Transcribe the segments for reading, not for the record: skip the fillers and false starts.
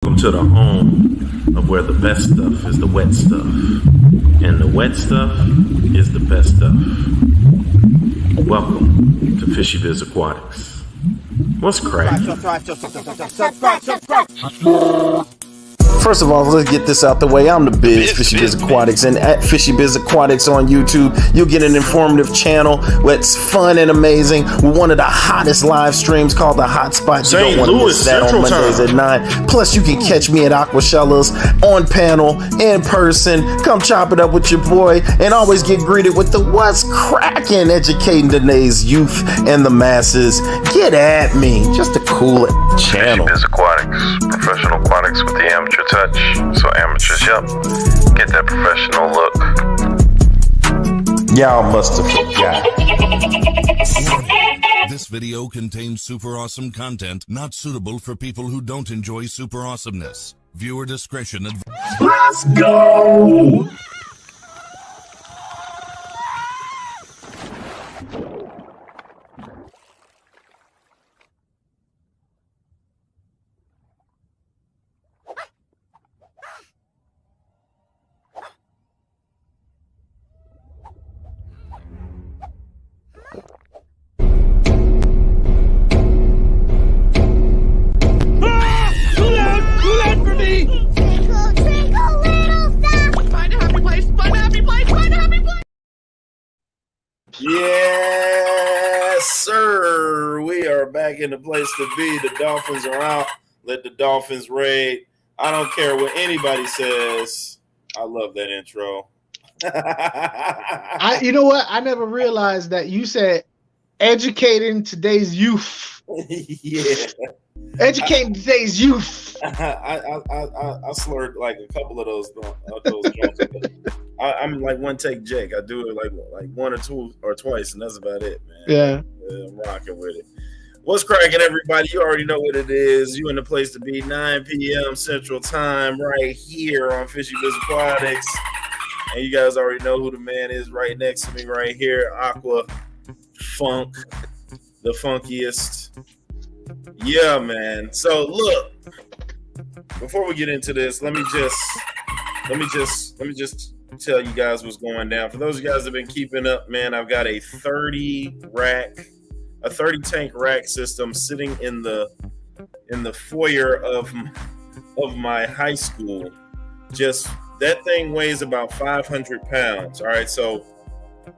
Welcome to the home of where the best stuff is the wet stuff, and the wet stuff is the best stuff. Welcome to Fishy Biz Aquatics. What's crack? First of all, let's get this out the way. I'm the Biz, Fishy Biz Aquatics, and at Fishy Biz Aquatics on YouTube, you'll get an informative channel that's fun and amazing with one of the hottest live streams called The Hot Spot. You don't want to miss that on Mondays at 9. Plus, you can catch me at Aquashellas on panel, in person. Come chop it up with your boy, and always get greeted with the what's cracking, educating today's youth and the masses. Get at me, just to cool it channel. Fishy Biz Aquatics, professional aquatics with the amateur touch. So amateurs, yep, get that professional look. Y'all must have forgot. This video contains super awesome content not suitable for people who don't enjoy super awesomeness. Viewer discretion advised. Let's go! Yes, sir. We are back in the place to be. The Dolphins are out. Let the Dolphins raid. I don't care what anybody says. I love that intro. You know what? I never realized that you said educating today's youth. Yeah. Educating today's youth. I slurred like a couple of those jokes. I'm like one take Jake. I do it like one or two or twice, and that's about it, man. Yeah. I'm rocking with it. What's cracking, everybody? You already know what it is. You in the place to be, 9 p.m. Central Time, right here on Fishy Biz Aquatics. And you guys already know who the man is right next to me right here, Aqua Funk, the funkiest. Yeah, man. So look, before we get into this, let me just tell you guys what's going down. For those of you guys that have been keeping up, man, I've got a 30 tank rack system sitting in the foyer of my high school. Just that thing weighs about 500 pounds. All right, so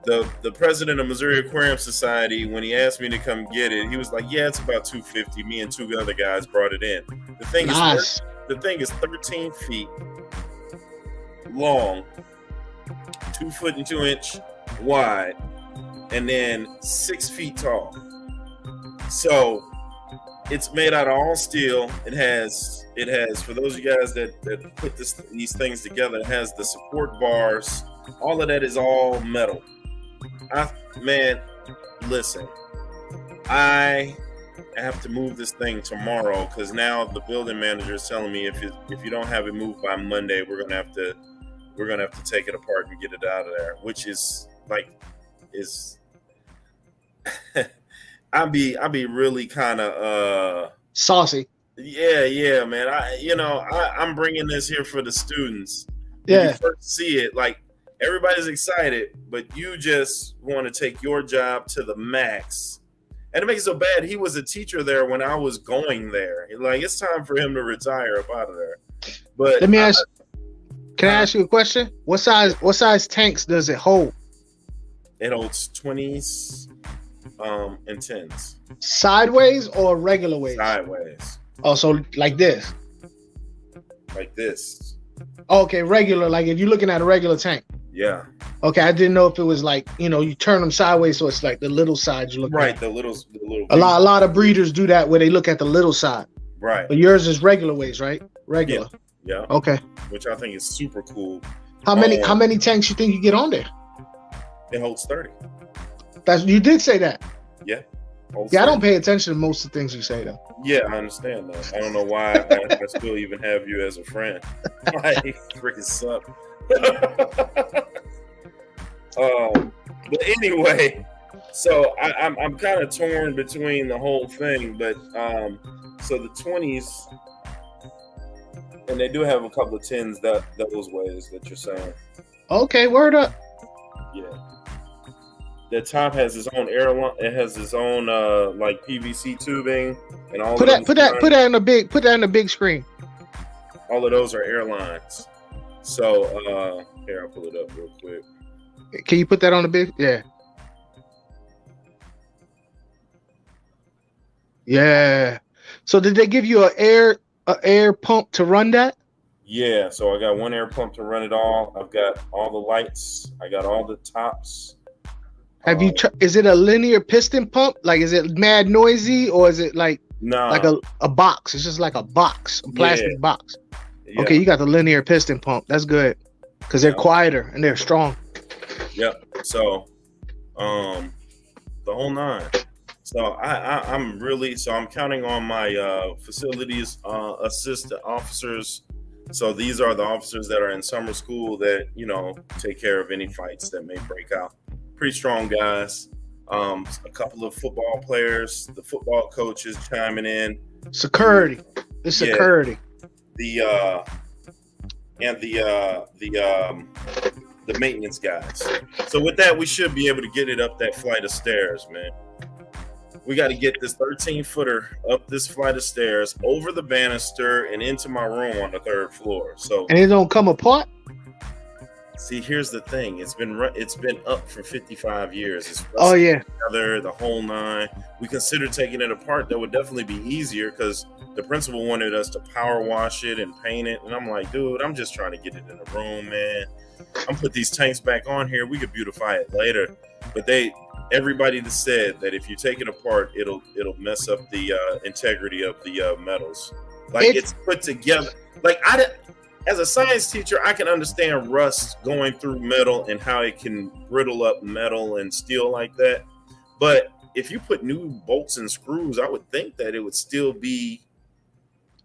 the president of Missouri Aquarium Society, when he asked me to come get it, he was like, "Yeah, it's about 250." Me and two other guys brought it in. The thing is 13 feet long, 2 foot and 2 inch wide, and then 6 feet tall. So it's made out of all steel. It has for those of you guys that put these things together, it has the support bars. All of that is all metal. Man, listen, I have to move this thing tomorrow because now the building manager is telling me if you don't have it moved by Monday, we're gonna have to take it apart and get it out of there, which is I'll be really kind of saucy. Yeah, man. I'm bringing this here for the students. Yeah. When you first see it, like everybody's excited, but you just want to take your job to the max. And it makes it so bad. He was a teacher there when I was going there. Like, it's time for him to retire up out of there. But let me ask. Can I ask you a question? What size tanks does it hold? It holds 20s and 10s. Sideways or regular ways? Sideways. Oh, so like this? Like this. Okay, regular. Like if you're looking at a regular tank. Yeah. Okay, I didn't know if it was like, you turn them sideways, so it's like the little side you look at. Right, the little. A lot of breeders do that where they look at the little side. Right. But yours is regular ways, right? Regular. Yeah. Okay. Which I think is super cool. How many tanks you think you get on there? It holds 30. You did say that. Yeah. I don't pay attention to most of the things you say though. Yeah, I understand though. I don't know why I still even have you as a friend. Like, freaking suck. But anyway, so I'm kind of torn between the whole thing, but so the 20s And they do have a couple of tins those ways that you're saying. Okay, word up. Yeah. The top has its own airline. It has its own like PVC tubing and all. Put that on the big screen. All of those are airlines. So here, I'll pull it up real quick. Can you put that on the big? Yeah. Yeah. So did they give you an air pump to run that? Yeah. So I got one air pump to run it all. I've got all the lights. I got all the tops. Have you? Is it a linear piston pump? Like, is it mad noisy, or is it like a box? It's just like a box, a plastic box. Yeah. Okay, you got the linear piston pump. That's good because they're quieter and they're strong. Yep. So, the whole nine. So I'm counting on my facilities assistant officers. So these are the officers that are in summer school that, take care of any fights that may break out. Pretty strong guys. A couple of football players, the football coaches chiming in. Security. The security. The maintenance guys. So with that, we should be able to get it up that flight of stairs, man. We got to get this 13-footer up this flight of stairs, over the banister, and into my room on the 3rd floor. So, and it don't come apart. See, here's the thing. It's been up for 55 years. It's together, the whole nine. We considered taking it apart. That would definitely be easier because the principal wanted us to power wash it and paint it. And I'm like, dude, I'm just trying to get it in the room, man. I'm put these tanks back on here. We could beautify it later. But everybody said that if you take it apart, it'll mess up the integrity of the metals. Like it's put together. Like as a science teacher, I can understand rust going through metal and how it can brittle up metal and steel like that. But if you put new bolts and screws, I would think that it would still be.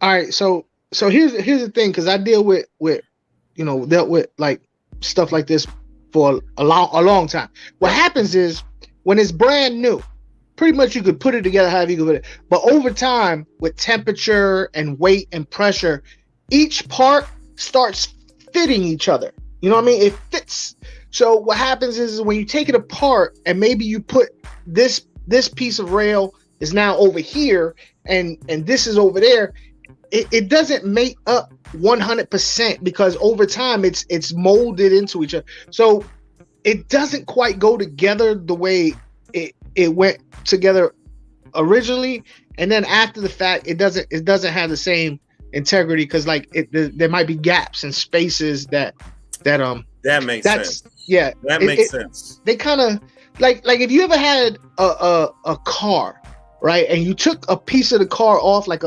All right, so here's the thing, because I dealt with like stuff like this for a long time. What happens is when it's brand new, pretty much you could put it together however you could put it. But over time, with temperature and weight and pressure, each part starts fitting each other. You know what I mean? It fits. So what happens is when you take it apart and maybe you put this piece of rail is now over here and this is over there, it doesn't make up 100% because over time it's molded into each other. So it doesn't quite go together the way it went together originally, and then after the fact it doesn't have the same integrity because like there might be gaps and spaces that makes sense. Yeah, that makes sense. They kind of like if you ever had a car, right, and you took a piece of the car off like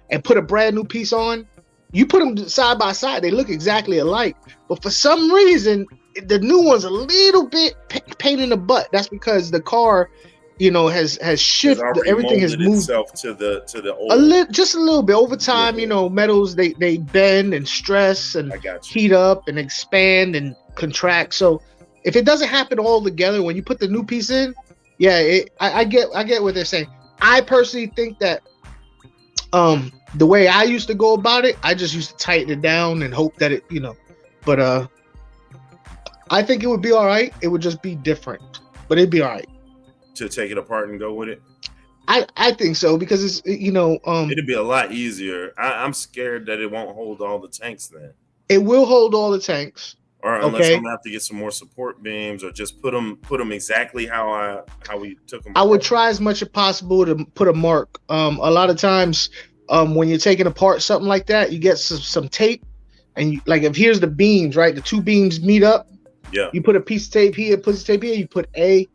and put a brand new piece on, you put them side by side, they look exactly alike, but for some reason the new one's a little bit pain in the butt. That's because the car, has shifted. Everything has moved itself to the old. Just a little bit over time. Metals they bend and stress and heat up and expand and contract. So if it doesn't happen all together when you put the new piece in, I get what they're saying. I personally think that the way I used to go about it, I just used to tighten it down and hope that it, but I think it would be all right. It would just be different, but it'd be all right. To take it apart and go with it? I think so because it's it'd be a lot easier. I'm scared that it won't hold all the tanks then. It will hold all the tanks. Or unless I'm gonna have to get some more support beams or just put them exactly how we took them. I would try as much as possible to put a mark. A lot of times when you're taking apart something like that, you get some tape and like if here's the beams, right? The two beams meet up. Yeah. You put a piece of tape here, piece of tape here, you put A.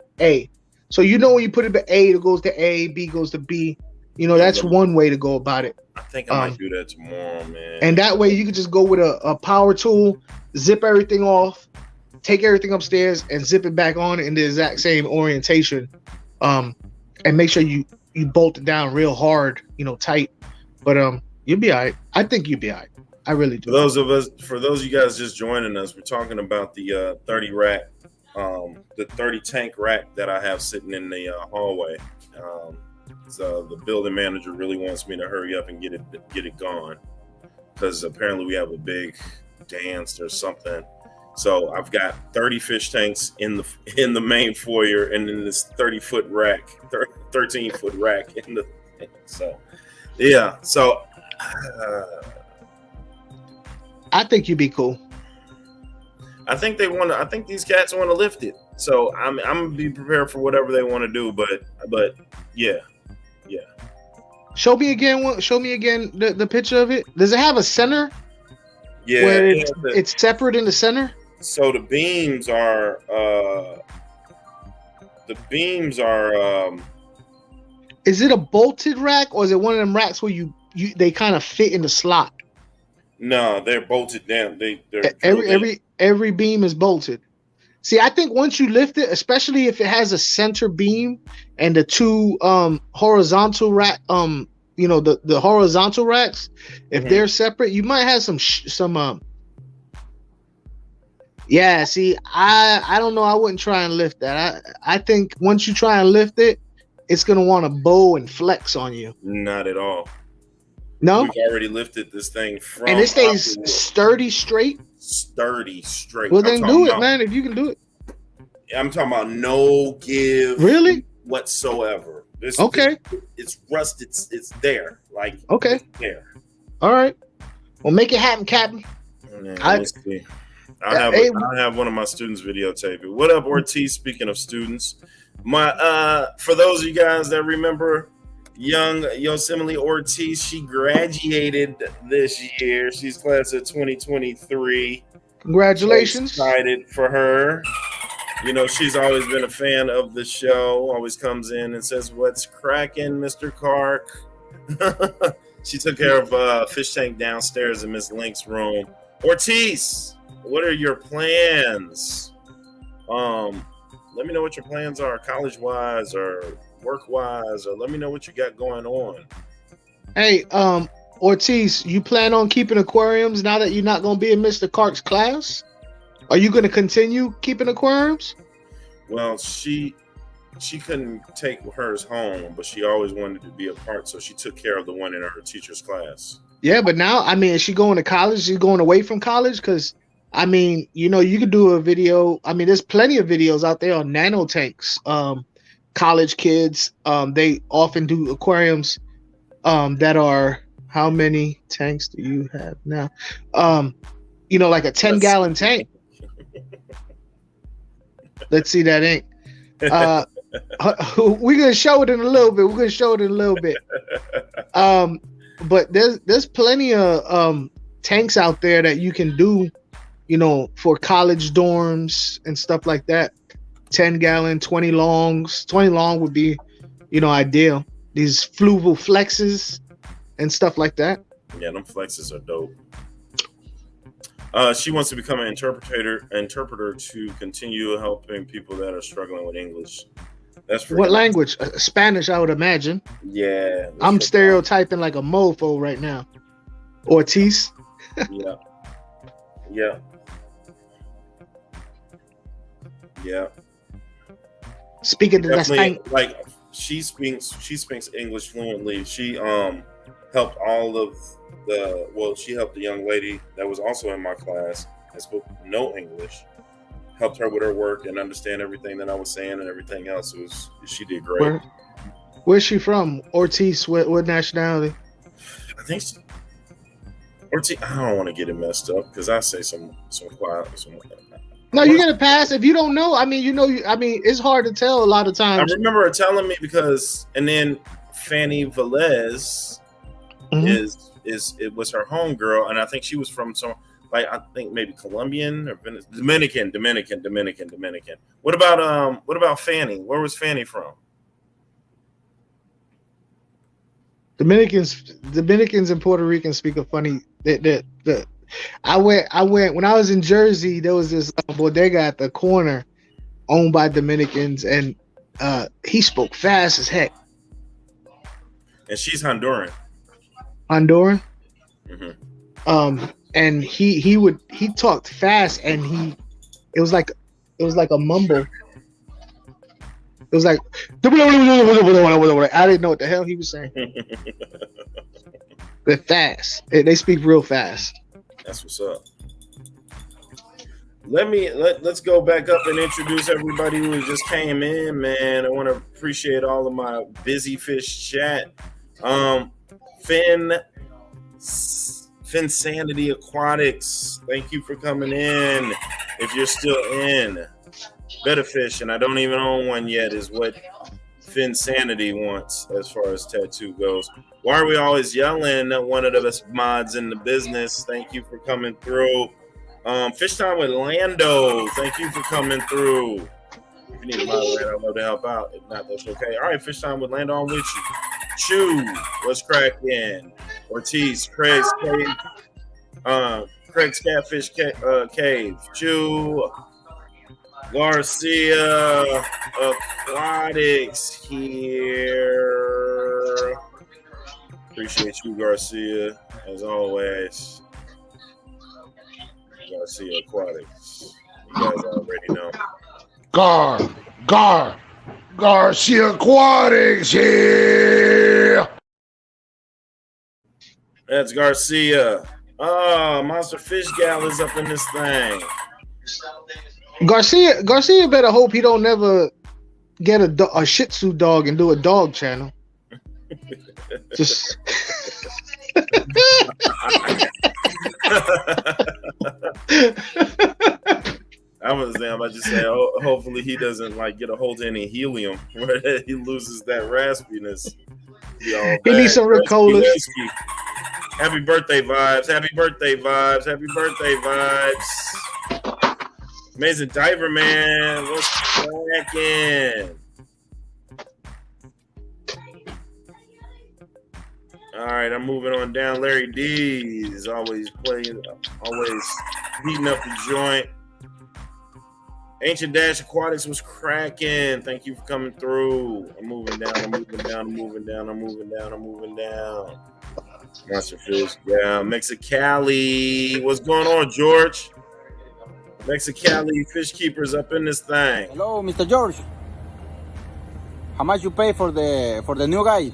So when you put it to A, it goes to A, B goes to B. That's one way to go about it. I think I might do that tomorrow, man. And that way you can just go with a power tool, zip everything off, take everything upstairs and zip it back on in the exact same orientation. And make sure you bolt it down real hard, tight. But you'll be all right. I think you'll be all right. I really do. For those of you guys just joining us, we're talking about the 30 rack. The 30 tank rack that I have sitting in the hallway. So the building manager really wants me to hurry up and get it gone because apparently we have a big dance or something. So I've got 30 fish tanks in the main foyer, and then this 30-foot rack, 13-foot rack in the. So, yeah. So, I think you'd be cool. I think they want to. I think these cats want to lift it. So I'm gonna be prepared for whatever they want to do. But yeah. Show me again the picture of it. Does it have a center? Yeah. Where it's separate in the center? So the beams are Is it a bolted rack, or is it one of them racks where they kind of fit in the slot? no, they're bolted down. They're Every beam is bolted. See, I think once you lift it, especially if it has a center beam and the two horizontal rack, the horizontal racks, if they're separate, you might have some. Yeah, see, I don't know. I wouldn't try and lift that. I think once you try and lift it, it's gonna want to bow and flex on you. Not at all. No, We've already lifted this thing from and it stays sturdy straight. sturdy straight. Well, I'm then talking do it, about- man. If you can do it, I'm talking about no give really? whatsoever. Okay. It's rust. It's there. Like Okay. it's there. All right. Well, make it happen, Captain. Man, I- let's see. I'll have one of my students videotape it. What up, Ortiz? Speaking of students, for those of you guys that remember young Yosemite Ortiz, she graduated this year. She's class of 2023. Congratulations. So excited for her. You know, she's always been a fan of the show. Always comes in and says, "What's cracking, Mr. Clark?" She took care of fish tank downstairs in Miss Link's room. Ortiz, what are your plans? Let me know what your plans are, college-wise or work-wise, or let me know what you got going on. Hey, Ortiz, you plan on keeping aquariums now that you're not going to be in Mr. Clark's class? Are you going to continue keeping aquariums? Well, she couldn't take hers home, but she always wanted to be a part, so she took care of the one in her teacher's class. Yeah, but now, I mean, is she going to college? Is she going away from college? Because, I mean, you know, you could do a video. I mean, there's plenty of videos out there on nanotanks. College kids, they often do aquariums that are, how many tanks do you have now? Like a 10-gallon tank. Let's see that ink. We're gonna show it in a little bit. But there's plenty of tanks out there that you can do, for college dorms and stuff like that. 10-gallon, 20 longs. 20 long would be, ideal. These fluval flexes and stuff like that. Yeah, them flexes are dope. She wants to become an interpreter to continue helping people that are struggling with English. That's What language? Spanish, I would imagine. Yeah. I'm stereotyping like a mofo right now. Ortiz. Yeah. Yeah. Yeah. Speaking to that Definitely, thing. like she speaks English fluently. She helped all of she helped the young lady that was also in my class and spoke no English. Helped her with her work and understand everything that I was saying and everything else. She did great. Where's she from? Ortiz, what nationality? I think Ortiz. I don't want to get it messed up because I say some quiet. No, you're gonna pass if you don't know. I mean, it's hard to tell a lot of I times. remember her telling me and then Fanny Velez it was her homegirl, and I think she was from I think maybe Colombian or Dominican. What about Fanny? Where was Fanny from? Dominicans and Puerto Ricans speak a funny. I went when I was in Jersey. There was this bodega at the corner, owned by Dominicans, and he spoke fast as heck. And she's Honduran. Honduran. Mm-hmm. And he talked fast, and it was like a mumble. It was like I didn't know what the hell he was saying. They're fast. They speak real fast. That's what's up. Let's go back up and introduce everybody who just came in, man. I want to appreciate all of my busy fish chat. Finn Sanity Aquatics, thank you for coming in. If you're still in, Better Fish, and I don't even own one yet, is what Finn Sanity wants as far as tattoo goes. Why are we always yelling? One of the best mods in the business. Thank you for coming through. Fish Time with Lando, thank you for coming through. If you need a moderator, I'd love to help out. If not, that's okay. All right, Fish Time with Lando, I'm with you. Chew, what's cracking? Ortiz, Craig's Catfish Cave. Chew, Garcia, Aquatics here. Appreciate you, Garcia, as always. Garcia Aquatics. You guys already know. Garcia Aquatics here. That's Garcia. Oh, Monster Fish Gal is up in this thing. Garcia better hope he don't never get a Shih Tzu dog and do a dog channel. Just I was about to say, hopefully he doesn't like get a hold of any helium where he loses that raspiness. He needs some Ricola. Happy birthday vibes! Happy birthday vibes! Happy birthday vibes! Amazing Diver Man, what's cracking? All right, I'm moving on down. Larry D is always heating up the joint. Ancient Dash Aquatics was cracking. Thank you for coming through. I'm moving down. Monster Fish, yeah. Mexicali, what's going on, George? Mexicali Fish Keepers up in this thing. Hello, Mr. George. How much you pay for the new guy?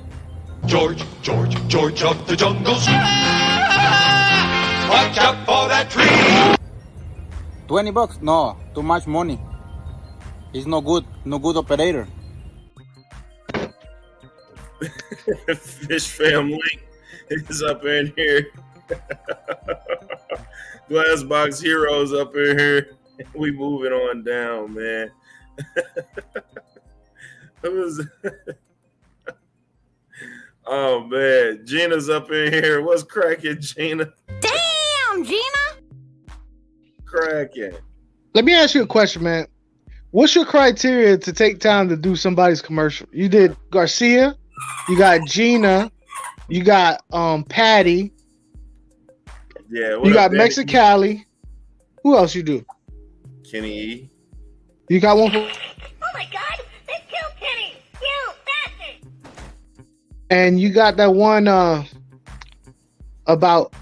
George of the jungles. Watch out for that tree. $20? No, too much money. He's no good operator. Fish Family is up in here. Glassbox Heroes up in here. We moving on down, man. Oh man, Gina's up in here. What's cracking, Gina? Damn, Gina. Cracking. Let me ask you a question, man. What's your criteria to take time to do somebody's commercial? You did Garcia, you got Gina, you got Patty, yeah, you got Mexicali. Who else you do? Kenny E. You got one for, Oh my God, they killed Kenny. You bastard. and you got that one about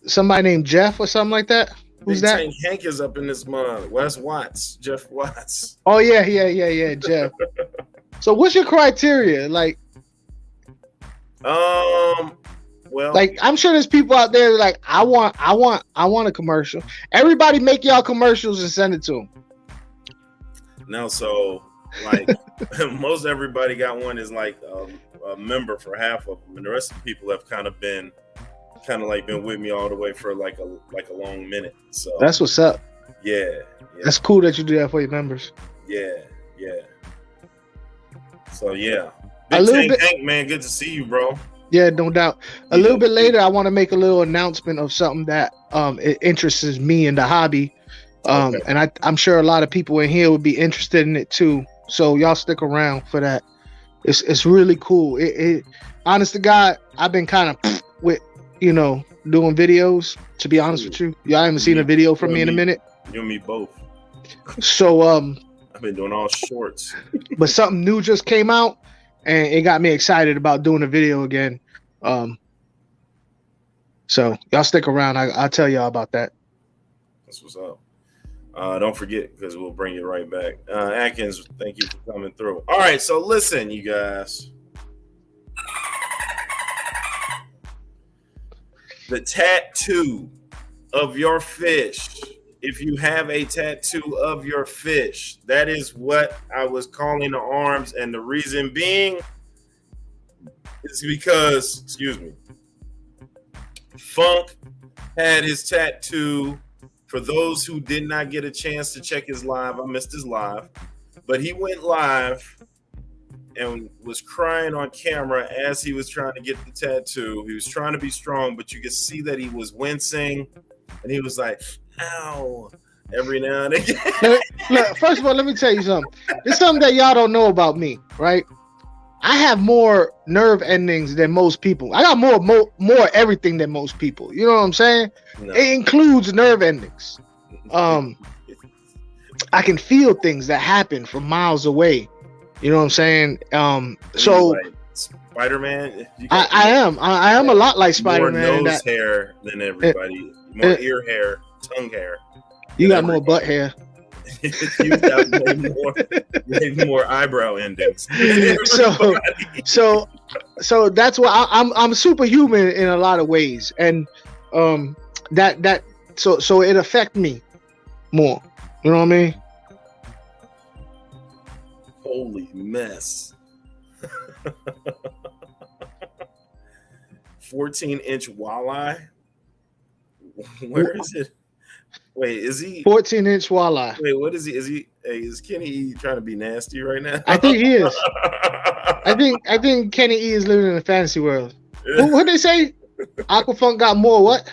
somebody named Jeff or something like that. Who's Big that? Tank Hank is up in this month. Wes Watts, Jeff Watts. Oh yeah, Jeff. So what's your criteria? Like Well, I'm sure there's people out there like I want a commercial. Everybody make y'all commercials and send it to them. no, so like most everybody got one is like a member for half of them, and the rest of the people have kind of been with me all the way for like a long minute. So That's what's up. yeah. That's cool that you do that for your members. Yeah. So yeah. A Big little Tank bit- Hank, man, good to see you, bro. Yeah, no doubt. A little bit later, I want to make a little announcement of something that it interests me in the hobby. Okay. And I'm sure a lot of people in here would be interested in it too. So y'all stick around for that. It's really cool. It honest to God, I've been kind of with doing videos. To be honest with you, y'all haven't seen a video from me in a minute. You and me both. So I've been doing all shorts. but something new just came out, and it got me excited about doing a video again. So y'all stick around. I'll tell y'all about that. That's what's up. Don't forget, because we'll bring you right back. Atkins, thank you for coming through. All right, so listen, you guys. the tattoo of your fish. If you have a tattoo of your fish, that is what I was calling the arms. And the reason being is because, excuse me, Funk had his tattoo. For those who did not get a chance to check his live, I missed his live, but he went live and was crying on camera as he was trying to get the tattoo. He was trying to be strong, but you could see that he was wincing, and he was like, ow, every now and again. Look, first of all, let me tell you something. There's something that y'all don't know about me, right? I have more nerve endings than most people. I got more everything than most people. You know what I'm saying? No. It includes nerve endings. I can feel things that happen from miles away. You know what I'm saying? So like Spider-Man, I am a lot like Spider-Man. More nose hair than everybody, more ear hair, tongue hair. You got more butt hair. You got way more eyebrow endings. So that's why I'm superhuman in a lot of ways, and so it affect me more. You know what I mean? Holy mess. 14-inch walleye. Where is it? Wait, is he 14-inch walleye? Wait, what is he? Is Kenny E trying to be nasty right now? I think he is. I think Kenny E is living in a fantasy world. What they say? Aquafunk got more what?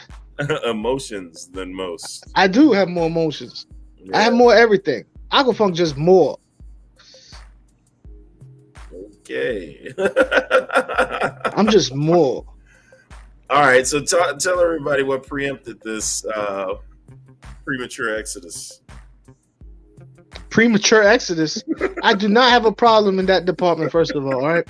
Emotions than most. I do have more emotions. Yeah. I have more everything. Aquafunk just more. Okay. I'm just more. All right, so tell everybody what preempted this premature exodus. Premature exodus. I do not have a problem in that department. First of all right.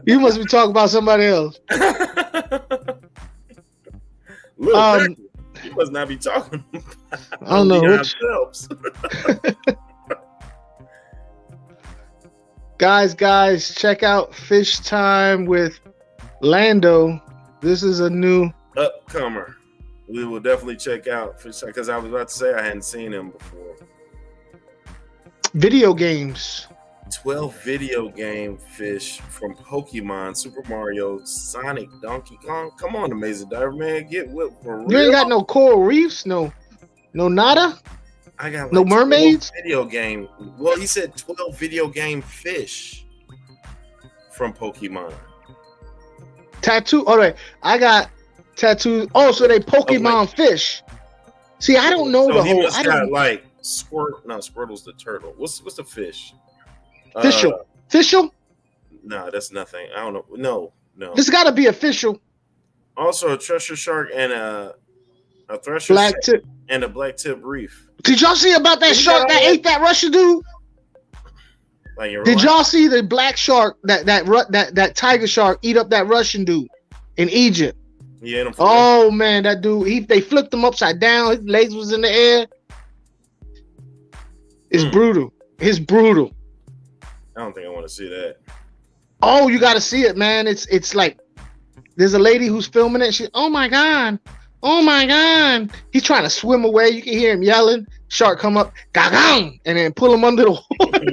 You must be talking about somebody else. Look, you must not be talking about I don't know ourselves. Guys, check out Fish Time with Lando. This is a new upcomer. We will definitely check out Fish Time because I was about to say I hadn't seen him before. Video games. 12 video game fish from Pokemon, Super Mario, Sonic, Donkey Kong. Come on, Amazing Diver Man, get whipped for real. You ain't got no coral reefs, no nada. I got like no mermaids. Video game. Well, he said 12 video game fish from Pokemon. Tattoo. All right, I got tattoos. Oh, so they Pokemon fish. See, I don't know so the he whole. Must I got don't like Squirtle's the turtle. What's the fish? Official. Official? No, that's nothing. I don't know. No. This got to be official. Also, a treasure shark and a thresher black tip and a black tip reef. Did y'all see about that shark that ate that Russian dude? Like did y'all see the black shark that tiger shark eat up that Russian dude in Egypt? Yeah. Oh man, that dude. They flipped him upside down. His legs was in the air. It's brutal. It's brutal. I don't think I want to see that. Oh, you got to see it, man. It's like there's a lady who's filming it. She, oh my god, he's trying to swim away. You can hear him yelling. Shark come up, gong, and then pull him under the water.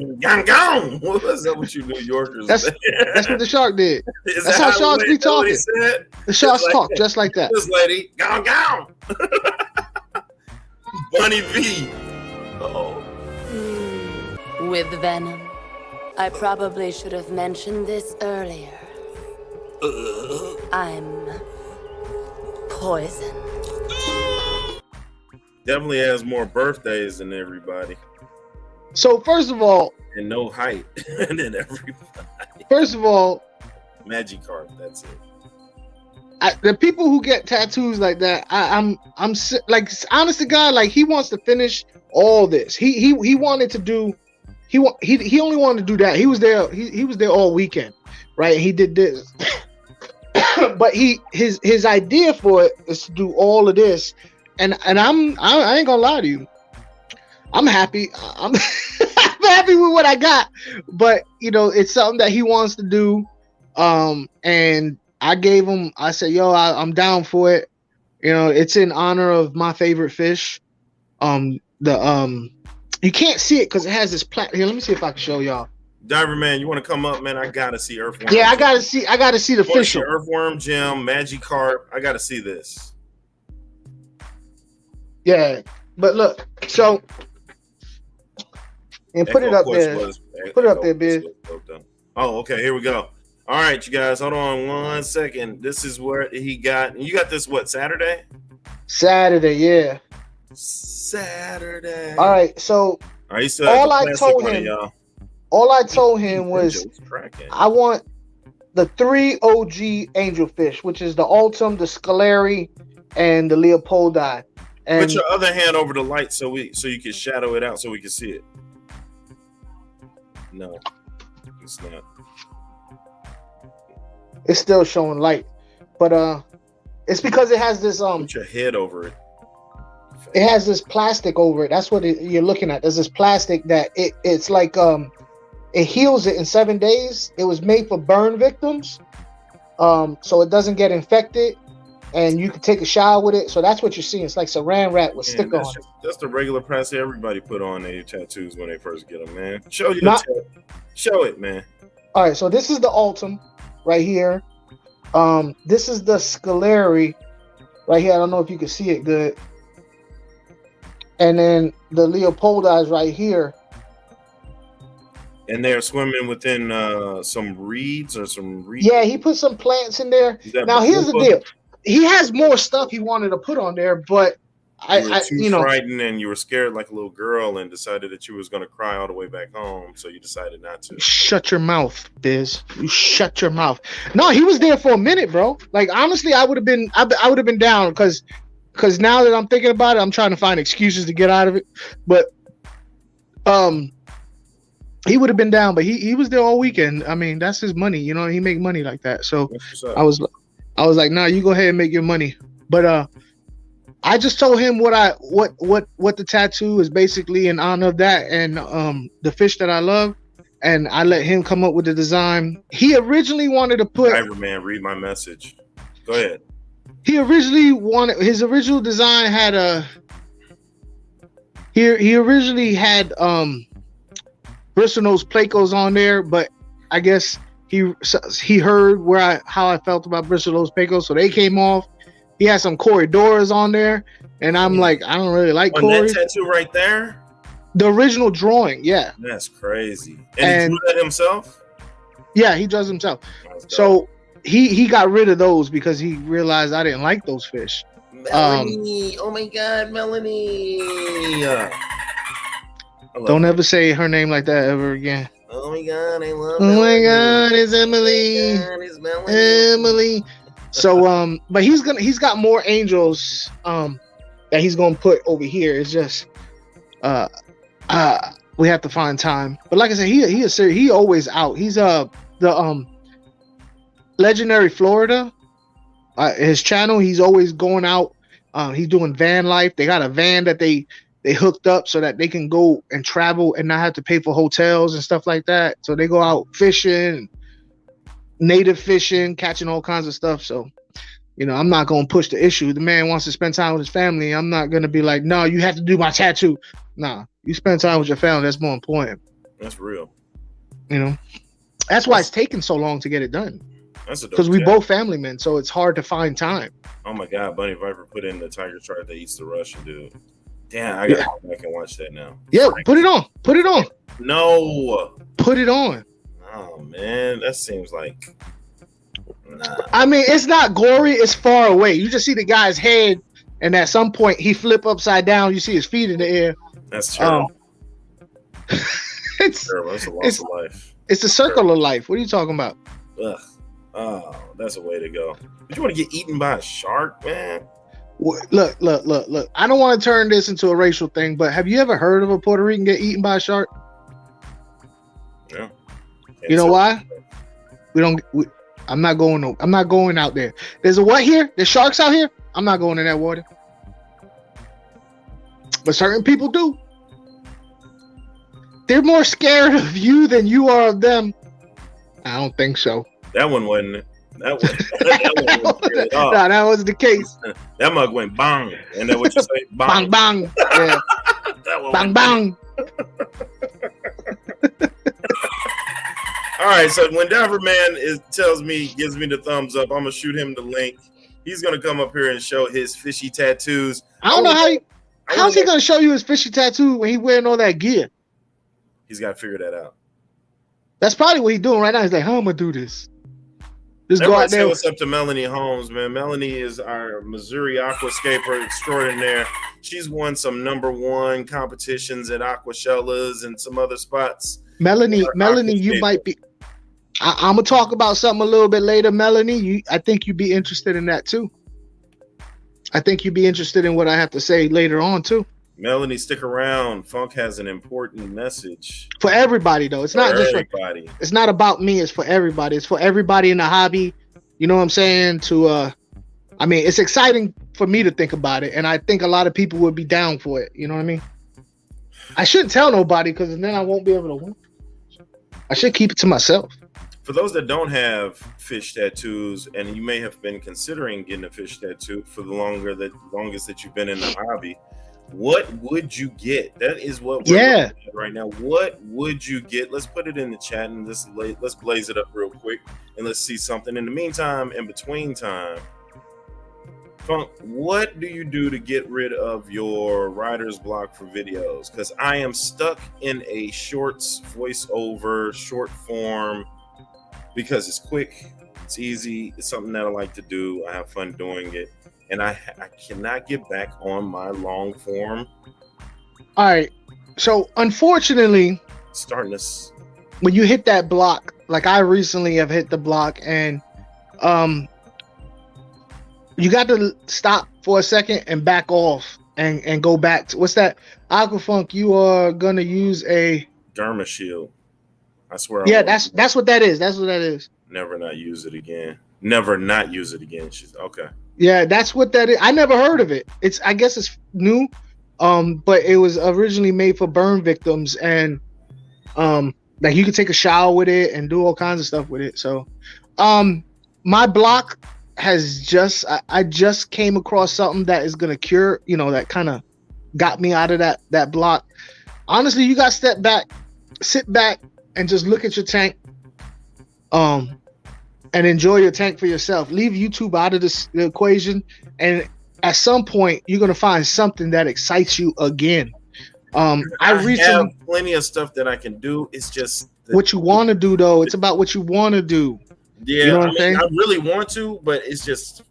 Gong. Is that what you New Yorkers? That's what the shark did. That's how sharks be talking. The sharks talk just like that. This lady, gong. Bunny V. Oh. With venom. I probably should have mentioned this earlier. I'm poison. Definitely has more birthdays than everybody. So first of all, and no height than everybody. First of all, Magikarp. That's it. The people who get tattoos like that, I'm like, honest to God, like he wants to finish all this. He wanted to do. He only wanted to do that. He was there. He was there all weekend, right? And he did this, but his idea for it is to do all of this, and I ain't gonna lie to you, I'm happy. I'm happy with what I got, but you know, it's something that he wants to do. And I gave him. I said, "Yo, I'm down for it." You know, it's in honor of my favorite fish. You can't see it because it has this plat. Here, let me see if I can show y'all. Diver man, you want to come up, man? I gotta see earthworm. Yeah, I gotta see the fish. Earthworm gem, Magikarp. I gotta see this. Yeah, but look, so and put it up there. Put it up there, Biz. Oh, okay. Here we go. All right, you guys. Hold on 1 second. This is where he got. You got this what? Saturday. Saturday, yeah. Saturday. All right, so all I told him was I want the 3 OG angelfish, which is the Altum, the Scaleri, and the Leopoldi. And put your other hand over the light so you can shadow it out so we can see it. No, it's not. It's still showing light, but it's because it has this Put your head over it. It has this plastic over it. That's what you're looking at. There's this plastic that it's like it heals it in 7 days. It was made for burn victims, so it doesn't get infected, and you can take a shower with it. So that's what you're seeing. It's like saran wrap with stick on it. That's the regular price everybody put on their tattoos when they first get them, man. Show it, man. All right, so this is the Altum right here. This is the Scaleri right here. I don't know if you can see it good. And then the Leopoldi is right here. And they're swimming within some reeds or some reeds. Yeah, he put some plants in there. Now here's the deal. He has more stuff he wanted to put on there, but you were frightened and you were scared like a little girl and decided that you was going to cry all the way back home, so you decided not to. Shut your mouth, Biz. You shut your mouth. No, he was there for a minute, bro. Like honestly, I would have been down because now that I'm thinking about it, I'm trying to find excuses to get out of it. But he would have been down, but he was there all weekend. I mean, that's his money, you know. He make money like that. So I was like, nah, you go ahead and make your money. But I just told him what the tattoo is basically in honor of that and the fish that I love, and I let him come up with the design. He originally wanted to put. Diver man, read my message. Go ahead. He originally wanted his original design had a. He originally had bristlenose plecos on there, but I guess he heard how I felt about bristlenose plecos, so they came off. He had some corridoras on there, and I'm like, I don't really like corridors. That tattoo right there? The original drawing, yeah. That's crazy. And he drew that himself? Yeah, he does himself. So he got rid of those because he realized I didn't like those fish. Melanie, oh my God, Melanie! Don't ever say her name like that ever again. Oh my God, I love. Oh my God, it's Emily. Oh my God, it's Melanie. Emily. So but he's got more angels that he's gonna put over here. It's just we have to find time. But like I said, he always out. He's the Legendary Florida. His channel, he's always going out. He's doing van life. They got a van that they hooked up so that they can go and travel and not have to pay for hotels and stuff like that. So they go out fishing, native fishing, catching all kinds of stuff. So, you know, I'm not going to push the issue. The man wants to spend time with his family. I'm not going to be like, no, you have to do my tattoo. Nah, you spend time with your family. That's more important. That's real. You know, that's why it's taking so long to get it done. That's because we both family men, so it's hard to find time. Oh my God, Bunny Viper put in the tiger chart that eats the Russian dude. Damn, I gotta go back and watch that now. Yeah, put it on. Put it on. No. Put it on. Oh man, that seems like. Nah. I mean, it's not gory. It's far away. You just see the guy's head, and at some point he flip upside down. You see his feet in the air. That's terrible. It's terrible. It's a loss of life. It's a circle of life. What are you talking about? Ugh. Oh, that's a way to go. But you want to get eaten by a shark, man? Look. I don't want to turn this into a racial thing, but have you ever heard of a Puerto Rican get eaten by a shark? Yeah. You know why? I'm not going out there. There's a what here? There's sharks out here? I'm not going in that water. But certain people do. they're more scared of you than you are of them. I don't think so. That one wasn't. That one wasn't good at all. No, that was the case. That mug went bang. And then what you say? Bang bang. Yeah. That one Bang went bang. All right, so when Diver Man gives me the thumbs up, I'm gonna shoot him the link. He's gonna come up here and show his fishy tattoos. I don't know how's he gonna show you his fishy tattoo when he wearing all that gear? He's got to figure that out. That's probably what he's doing right now. He's like, how am I gonna do this? Just go Everybody out say there. what's up to Melanie Holmes, man. Melanie is our Missouri aquascaper extraordinaire. She's won some #1 competitions at Aquashellas and some other spots. Melanie, you might be. I'm gonna talk about something a little bit later, Melanie. I think you'd be interested in that too. I think you'd be interested in what I have to say later on too. Melanie, stick around. Funk has an important message For everybody, though. It's not just everybody. It's not about me. It's for everybody. It's for everybody in the hobby. You know what I'm saying? I mean, it's exciting for me to think about it, and I think a lot of people would be down for it. You know what I mean? I shouldn't tell nobody because then I won't be able to win. I should keep it to myself. For those that don't have fish tattoos, and you may have been considering getting a fish tattoo for the longest that you've been in the hobby, what would you get? That is what we're looking at right now. What would you get? Let's put it in the chat and let's blaze it up real quick and let's see something. In the meantime, in between time, Funk, what do you do to get rid of your writer's block for videos? Because I am stuck in a shorts voiceover, short form, because it's quick, it's easy, it's something that I like to do. I have fun doing it, and I cannot get back on my long form. All right. So unfortunately, when you hit that block, like I recently have hit the block, and you got to stop for a second and back off and go back to what's that? Aquafunk, you are gonna use a Derma Shield. I swear. Yeah, that's what that is. That's what that is. Never not use it again. Never not use it again. She's okay. Yeah, that's what that is. I never heard of it. I guess it's new. But it was originally made for burn victims, and like you could take a shower with it and do all kinds of stuff with it. So my block has I just came across something that is gonna cure, that kind of got me out of that block. Honestly, you gotta step back, sit back, and just look at your tank, and enjoy your tank for yourself. Leave YouTube out of the equation, and at some point you're gonna find something that excites you again. I have plenty of stuff that I can do. It's just what you want to do, though. It's about what you want to do. Yeah, you know what I'm saying? I really want to, but it's just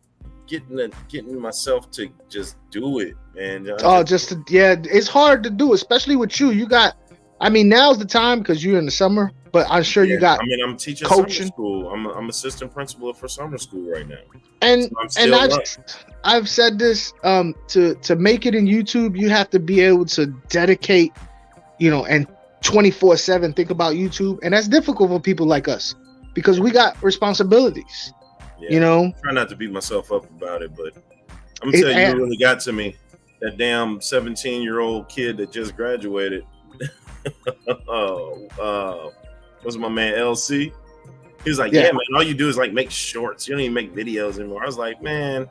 getting myself to just do it, man. It's hard to do, especially with you. You got. I mean, now's the time because you're in the summer, but I'm sure you got. I mean, I'm teaching coaching. summer school. I'm assistant principal for summer school right now, and I've said this to make it in YouTube, you have to be able to dedicate, and 24/7 think about YouTube, and that's difficult for people like us because we got responsibilities. Yeah, I try not to beat myself up about it, but I'm gonna tell you, it really got to me. That damn 17-year-old kid that just graduated. Was my man LC? He was like, yeah, man, all you do is like make shorts. You don't even make videos anymore. I was like, man,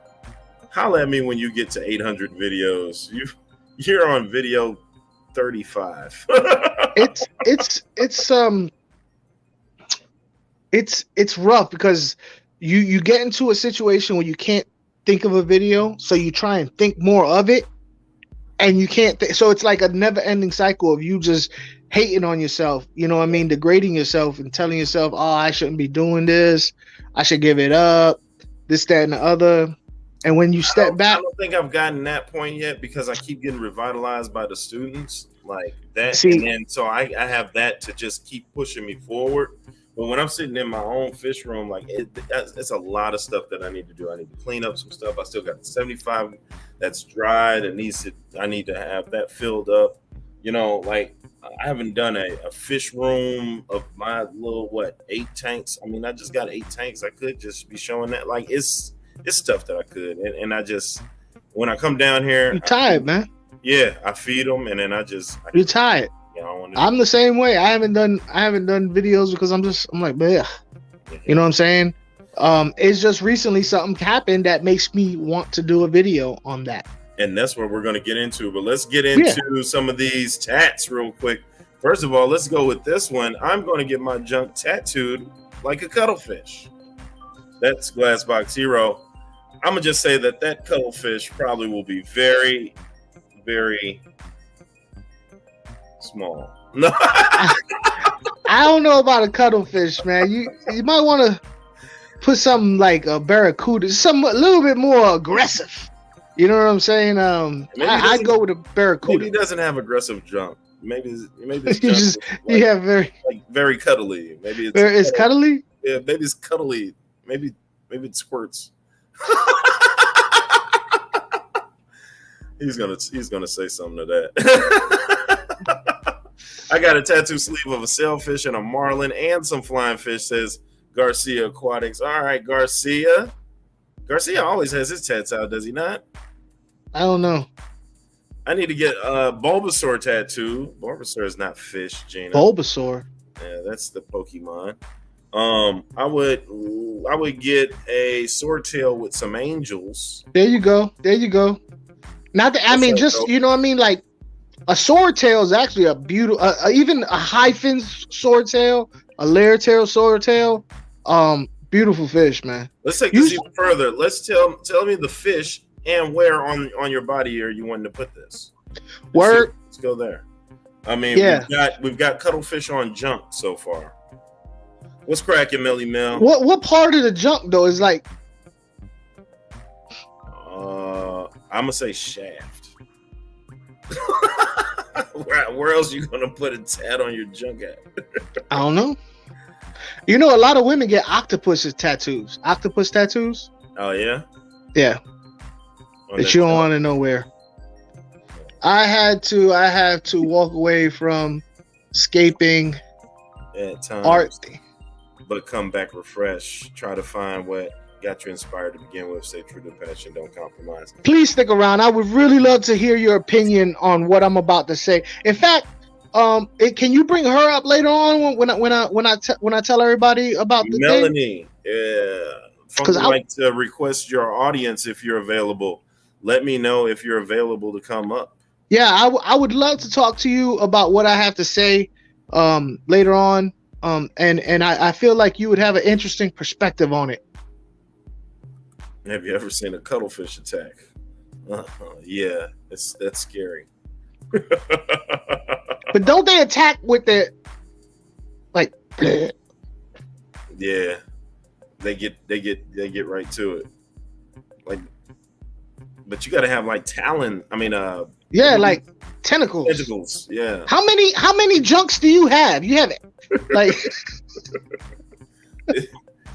holla at me when you get to 800 videos. You're on video 35. It's rough because you get into a situation where you can't think of a video, so you try and think more of it. And you can't, so it's like a never-ending cycle of you just hating on yourself, degrading yourself and telling yourself, oh, I shouldn't be doing this. I should give it up, this, that, and the other. And when you step back. I don't think I've gotten that point yet because I keep getting revitalized by the students like that. So I have that to just keep pushing me forward. But when I'm sitting in my own fish room, like it's a lot of stuff that I need to do. I need to clean up some stuff. I still got 75 that's dry that I need to have that filled up. Like I haven't done a fish room of my little 8 tanks. I mean, I just got 8 tanks. I could just be showing that. Like it's stuff that I could, and I just when I come down here, you're tired, man. Yeah, I feed them, and then you're tired. I don't want I'm the same way. I haven't done videos because I'm like, bleh. You know what I'm saying? It's just recently something happened that makes me want to do a video on that. And that's what we're going to get into. But let's get into some of these tats real quick. First of all, let's go with this one. I'm going to get my junk tattooed like a cuttlefish. That's Glassbox Hero. I'm going to just say that cuttlefish probably will be very, very small. No. I don't know about a cuttlefish, man. You might want to put something like a barracuda, something a little bit more aggressive. You know what I'm saying? I'd go with a barracuda. Maybe he doesn't have aggressive junk. Maybe it's very cuddly. Maybe it's cuddly. Yeah, maybe it's cuddly. Maybe it squirts. He's gonna say something to that. I got a tattoo sleeve of a sailfish and a marlin and some flying fish, says Garcia Aquatics. All right, Garcia. Garcia always has his tats out, does he not? I don't know. I need to get a Bulbasaur tattoo. Bulbasaur is not fish, Gina. Bulbasaur. Yeah, that's the Pokemon. I would get a swordtail with some angels. There you go. Not that, I mean, just, you know what I mean? Like, a swordtail is actually a beautiful, even a high-fin swordtail, a layer-tail swordtail, beautiful fish, man. Let's take this even further. Let's tell me the fish and where on your body are you wanting to put this? Word. Let's go there. I mean, we've got cuttlefish on junk so far. What's cracking, Millie Mill? What part of the junk though is like? I'm gonna say shaft. Where else you gonna put a tat on your junk at? I don't know. You know, a lot of women get octopus tattoos. Octopus tattoos. Oh yeah. Yeah. That you don't want to know where. I have to walk away from escaping at times, art, but come back refreshed. Try to find what got you inspired to begin with. Stay true to passion. Don't compromise. Please stick around. I would really love to hear your opinion on what I'm about to say. In fact, can you bring her up later on when I tell everybody about the Melanie? Yeah, because I'd like to request your audience if you're available. Let me know if you're available to come up. Yeah, I would love to talk to you about what I have to say later on. And I feel like you would have an interesting perspective on it. Have you ever seen a cuttlefish attack? Yeah, that's scary. But don't they attack with the like? Yeah, they get right to it. Like, but you got to have like talon. I mean, yeah, like tentacles. Tentacles. Yeah. How many junks do you have? You have like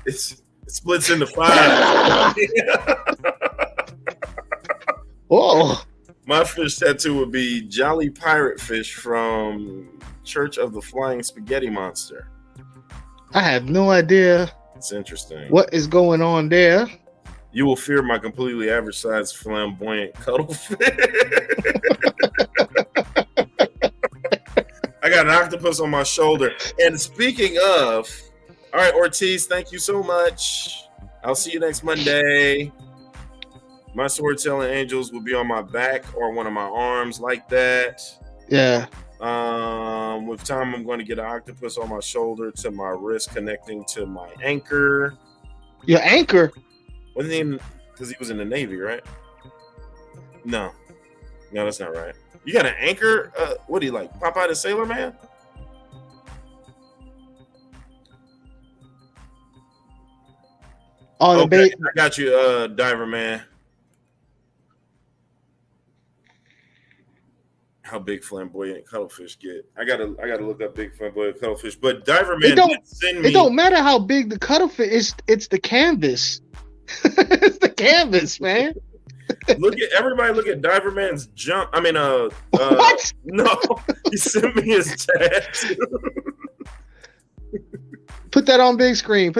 it splits into 5. Oh. My fish tattoo would be Jolly Pirate Fish from Church of the Flying Spaghetti Monster. I have no idea. It's interesting. What is going on there? You will fear my completely average size flamboyant cuttlefish. I got an octopus on my shoulder. And speaking of, all right, Ortiz, thank you so much. I'll see you next Monday. My swordtail and angels will be on my back or one of my arms like that. Yeah. With time, I'm going to get an octopus on my shoulder to my wrist, connecting to my anchor. Your anchor? Wasn't he? Because he was in the Navy, right? No, that's not right. You got an anchor? What do you like? Popeye the Sailor Man? Oh, okay, I got you, Diver Man. How big flamboyant cuttlefish get? I gotta look up big flamboyant cuttlefish. But Diver Man did send me. It don't matter how big the cuttlefish is. It's the canvas. It's the canvas, man. Look at Diver Man's jump. I mean, what? No, he sent me his tattoo. Put that on big screen.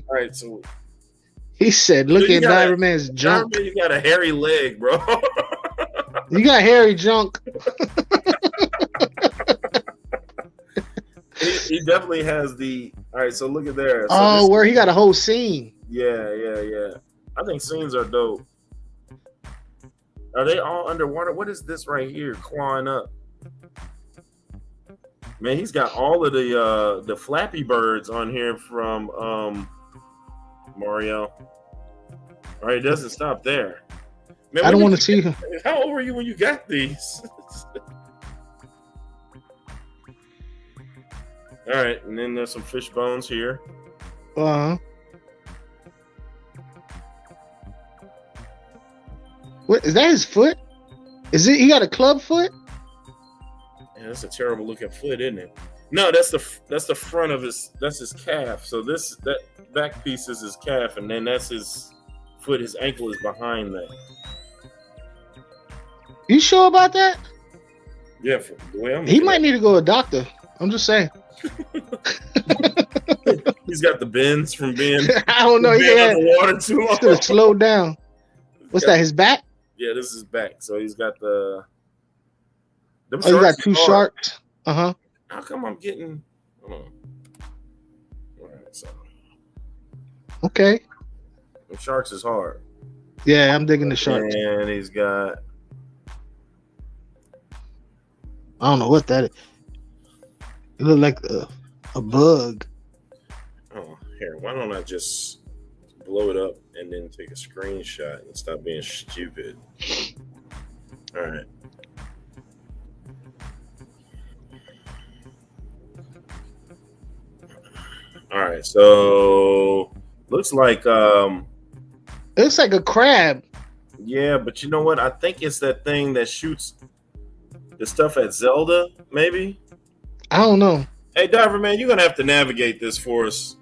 All right, so he said, "Look at Diver Man's junk." You got a hairy leg, bro. You got hairy junk. He definitely has the. All right, so look at there. So Oh, this- where he got a whole scene. Yeah. I think scenes are dope. Are they all underwater? What is this right here clawing up? Man, he's got all of the Flappy Birds on here from Mario. All right, it doesn't stop there. Man, I don't when want to see him. How old were you when you got these? All right, and then there's some fish bones here. What is that? His foot? Is it? He got a club foot? Yeah, that's a terrible looking foot, isn't it? No, that's the front of his. That's his calf. So that back piece is his calf, and then that's his foot. His ankle is behind that. You sure about that? Yeah, for the way I'm. He might need to go to a doctor. I'm just saying. He's got the bends from being. I don't know. being Yeah, underwater too long. should have slowed down. What's that? His back? Yeah, this is back. So he's got the. Them Oh, you got sharks two is hard. sharks. Uh-huh. How come I'm getting? Hold on. All right, so Okay. them sharks is hard. Yeah, I'm digging the sharks. And he's got. I don't know what that is. It look like a bug. Oh, here. Why don't I just blow it up and then take a screenshot and stop being stupid? All right. All right. So looks like It looks like a crab. yeah, but you know what? I think it's that thing that shoots the stuff at Zelda, maybe. I don't know. Hey, Diver Man, you're gonna have to navigate this for us.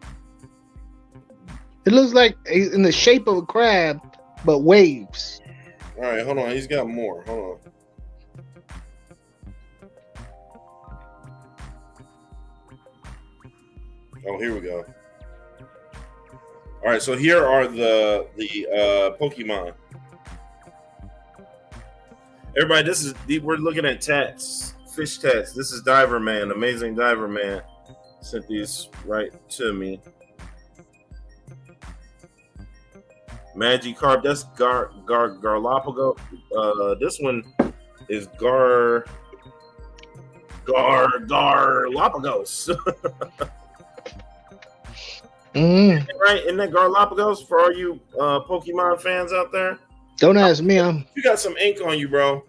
It looks like he's in the shape of a crab, but waves. All right, hold on. He's got more. Hold on. Oh, here we go. All right, so here are the Pokemon. Everybody, we're looking at tats, fish tats. This is Diver Man, Amazing Diver Man. Sent these right to me. Magikarp, that's Garlapago. This one is Garlapagos. Right? Isn't that Garlapagos for all you Pokemon fans out there? Don't ask me. I'm You got some ink on you, bro.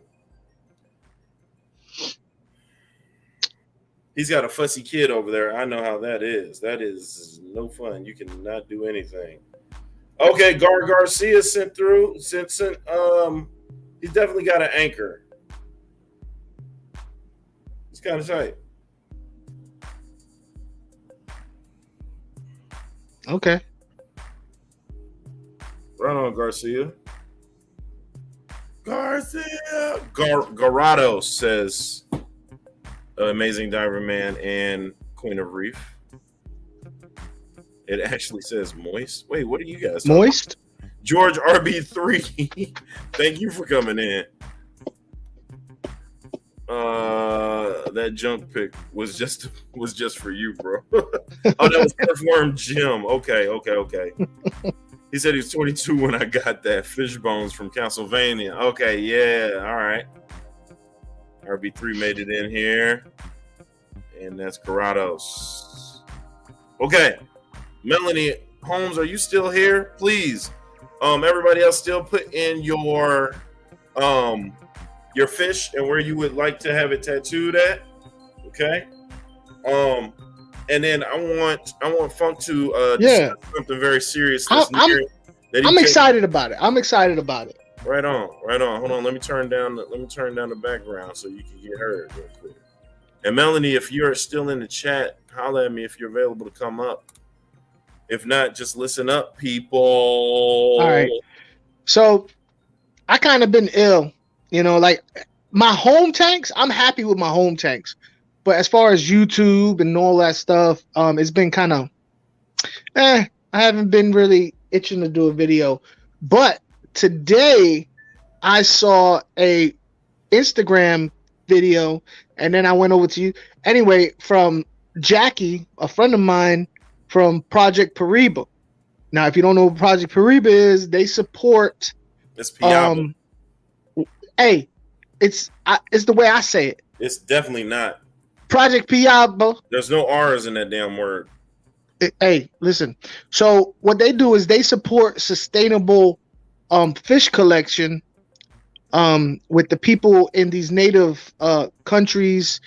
He's got a fussy kid over there. I know how that is. That is no fun. You cannot do anything. Okay, Garcia sent through. He's definitely got an anchor. It's kind of tight. okay. Right on, Garcia. Garados says Amazing Diver Man and Queen of Reef. It actually says moist. Wait, what are you guys talking Moist? about? George RB3. Thank you for coming in. That junk pic was just for you, bro. Oh, that was Earthworm Jim. Okay. He said he was 22 when I got that. Fish bones from Castlevania. Okay, yeah, all right. RB3 made it in here. And that's Carados. Okay. Melanie Holmes, are you still here? Please. Everybody else still put in your fish and where you would like to have it tattooed at. Okay. And then I want Funk to discuss something very serious. I'm excited about it. Right on. Hold on. Let me turn down the background so you can get heard real quick. And Melanie, if you're still in the chat, holler at me if you're available to come up. If not, just listen up, people. All right. So I kind of been ill, like my home tanks. I'm happy with my home tanks, but as far as YouTube and all that stuff, it's been kind of, I haven't been really itching to do a video. But today I saw a Instagram video, and then I went over to you anyway from Jackie, a friend of mine from Project Pariba. Now, if you don't know what Project Pariba is, they support. It's Piaba. Hey, it's the way I say it. It's definitely not. Project Piaba. There's no R's in that damn word. Hey, listen. So what they do is they support sustainable fish collection with the people in these native countries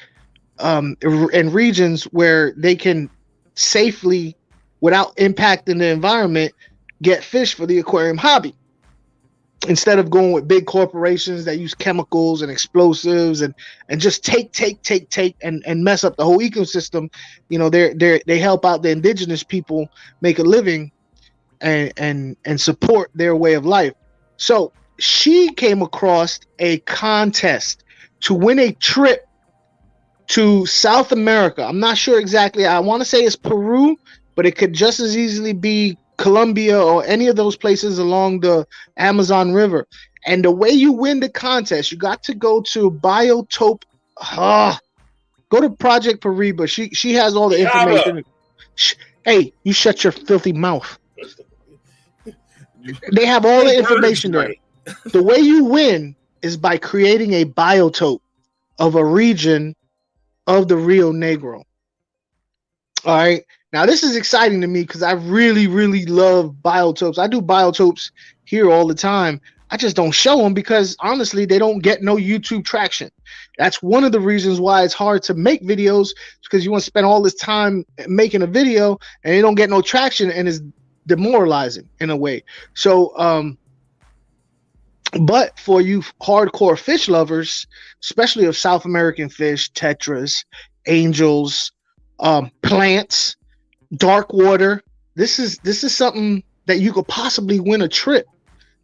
and regions where they can safely, without impacting the environment, get fish for the aquarium hobby. Instead of going with big corporations that use chemicals and explosives and just take and mess up the whole ecosystem, you know, they help out the indigenous people make a living and support their way of life. So she came across a contest to win a trip to South America. I'm not sure exactly. I want to say it's Peru, but it could just as easily be Colombia or any of those places along the Amazon River. And the way you win the contest, you got to go to Biotope. Go to Project Pariba. She has all the information. Hey, you shut your filthy mouth. They have all the information there. The way you win is by creating a biotope of a region of the Rio Negro. All right. Now, this is exciting to me because I really, really love biotopes. I do biotopes here all the time. I just don't show them because, honestly, they don't get no YouTube traction. That's one of the reasons why it's hard to make videos, because you want to spend all this time making a video and you don't get no traction, and it's demoralizing in a way. So, but for you hardcore fish lovers, especially of South American fish, tetras, angels, plants, dark water, this is something that you could possibly win a trip.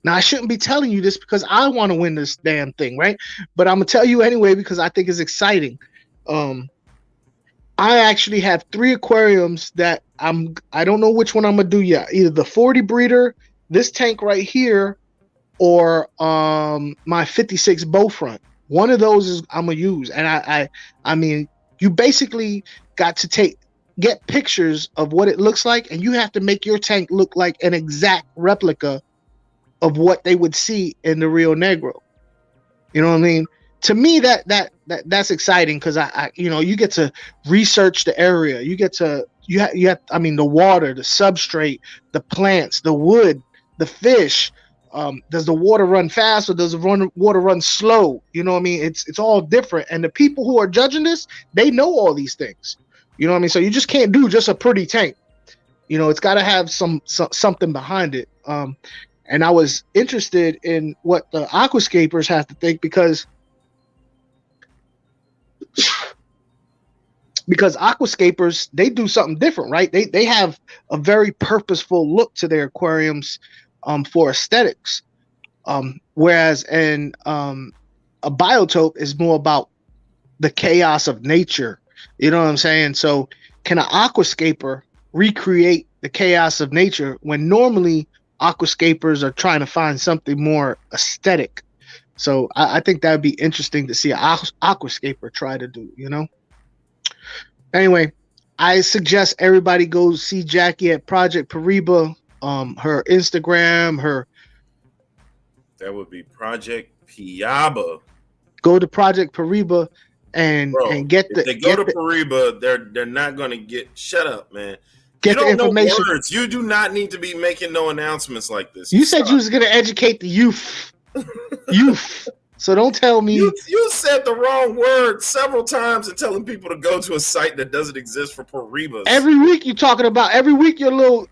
Now, I shouldn't be telling you this because I want to win this damn thing, right? But I'm gonna tell you anyway because I think it's exciting. I actually have 3 aquariums that I don't know which one I'm gonna do yet. Either the 40 breeder, this tank right here, or my 56 Bowfront. One of those is I'm gonna use. And I mean, you basically got to get pictures of what it looks like, and you have to make your tank look like an exact replica of what they would see in the Rio Negro. You know what I mean? To me, that's exciting because I you get to research the area. You get to you have I mean, the water, the substrate, the plants, the wood, the fish. Does the water run fast or does the water run slow? You know what I mean? It's all different, and the people who are judging this, they know all these things. You know what I mean? So you just can't do just a pretty tank. You know, it's got to have something behind it. And I was interested in what the aquascapers have to think because aquascapers, they do something different, right? They have a very purposeful look to their aquariums for aesthetics. Whereas a biotope is more about the chaos of nature. You know what I'm saying? So can an aquascaper recreate the chaos of nature when normally aquascapers are trying to find something more aesthetic? So I think that would be interesting to see an aquascaper try to do, you know? Anyway, I suggest everybody go see Jackie at Project Pariba. Her Instagram, that would be Project Piaba. Go to Project Pariba and get the. If they go to Pariba, they're not going to get. Shut up, man. Get the information. Know words. You do not need to be making no announcements like this. You said you was going to educate the youth. So don't tell me. You said the wrong word several times and telling people to go to a site that doesn't exist for Paribas. Every week you're talking about. Every week your little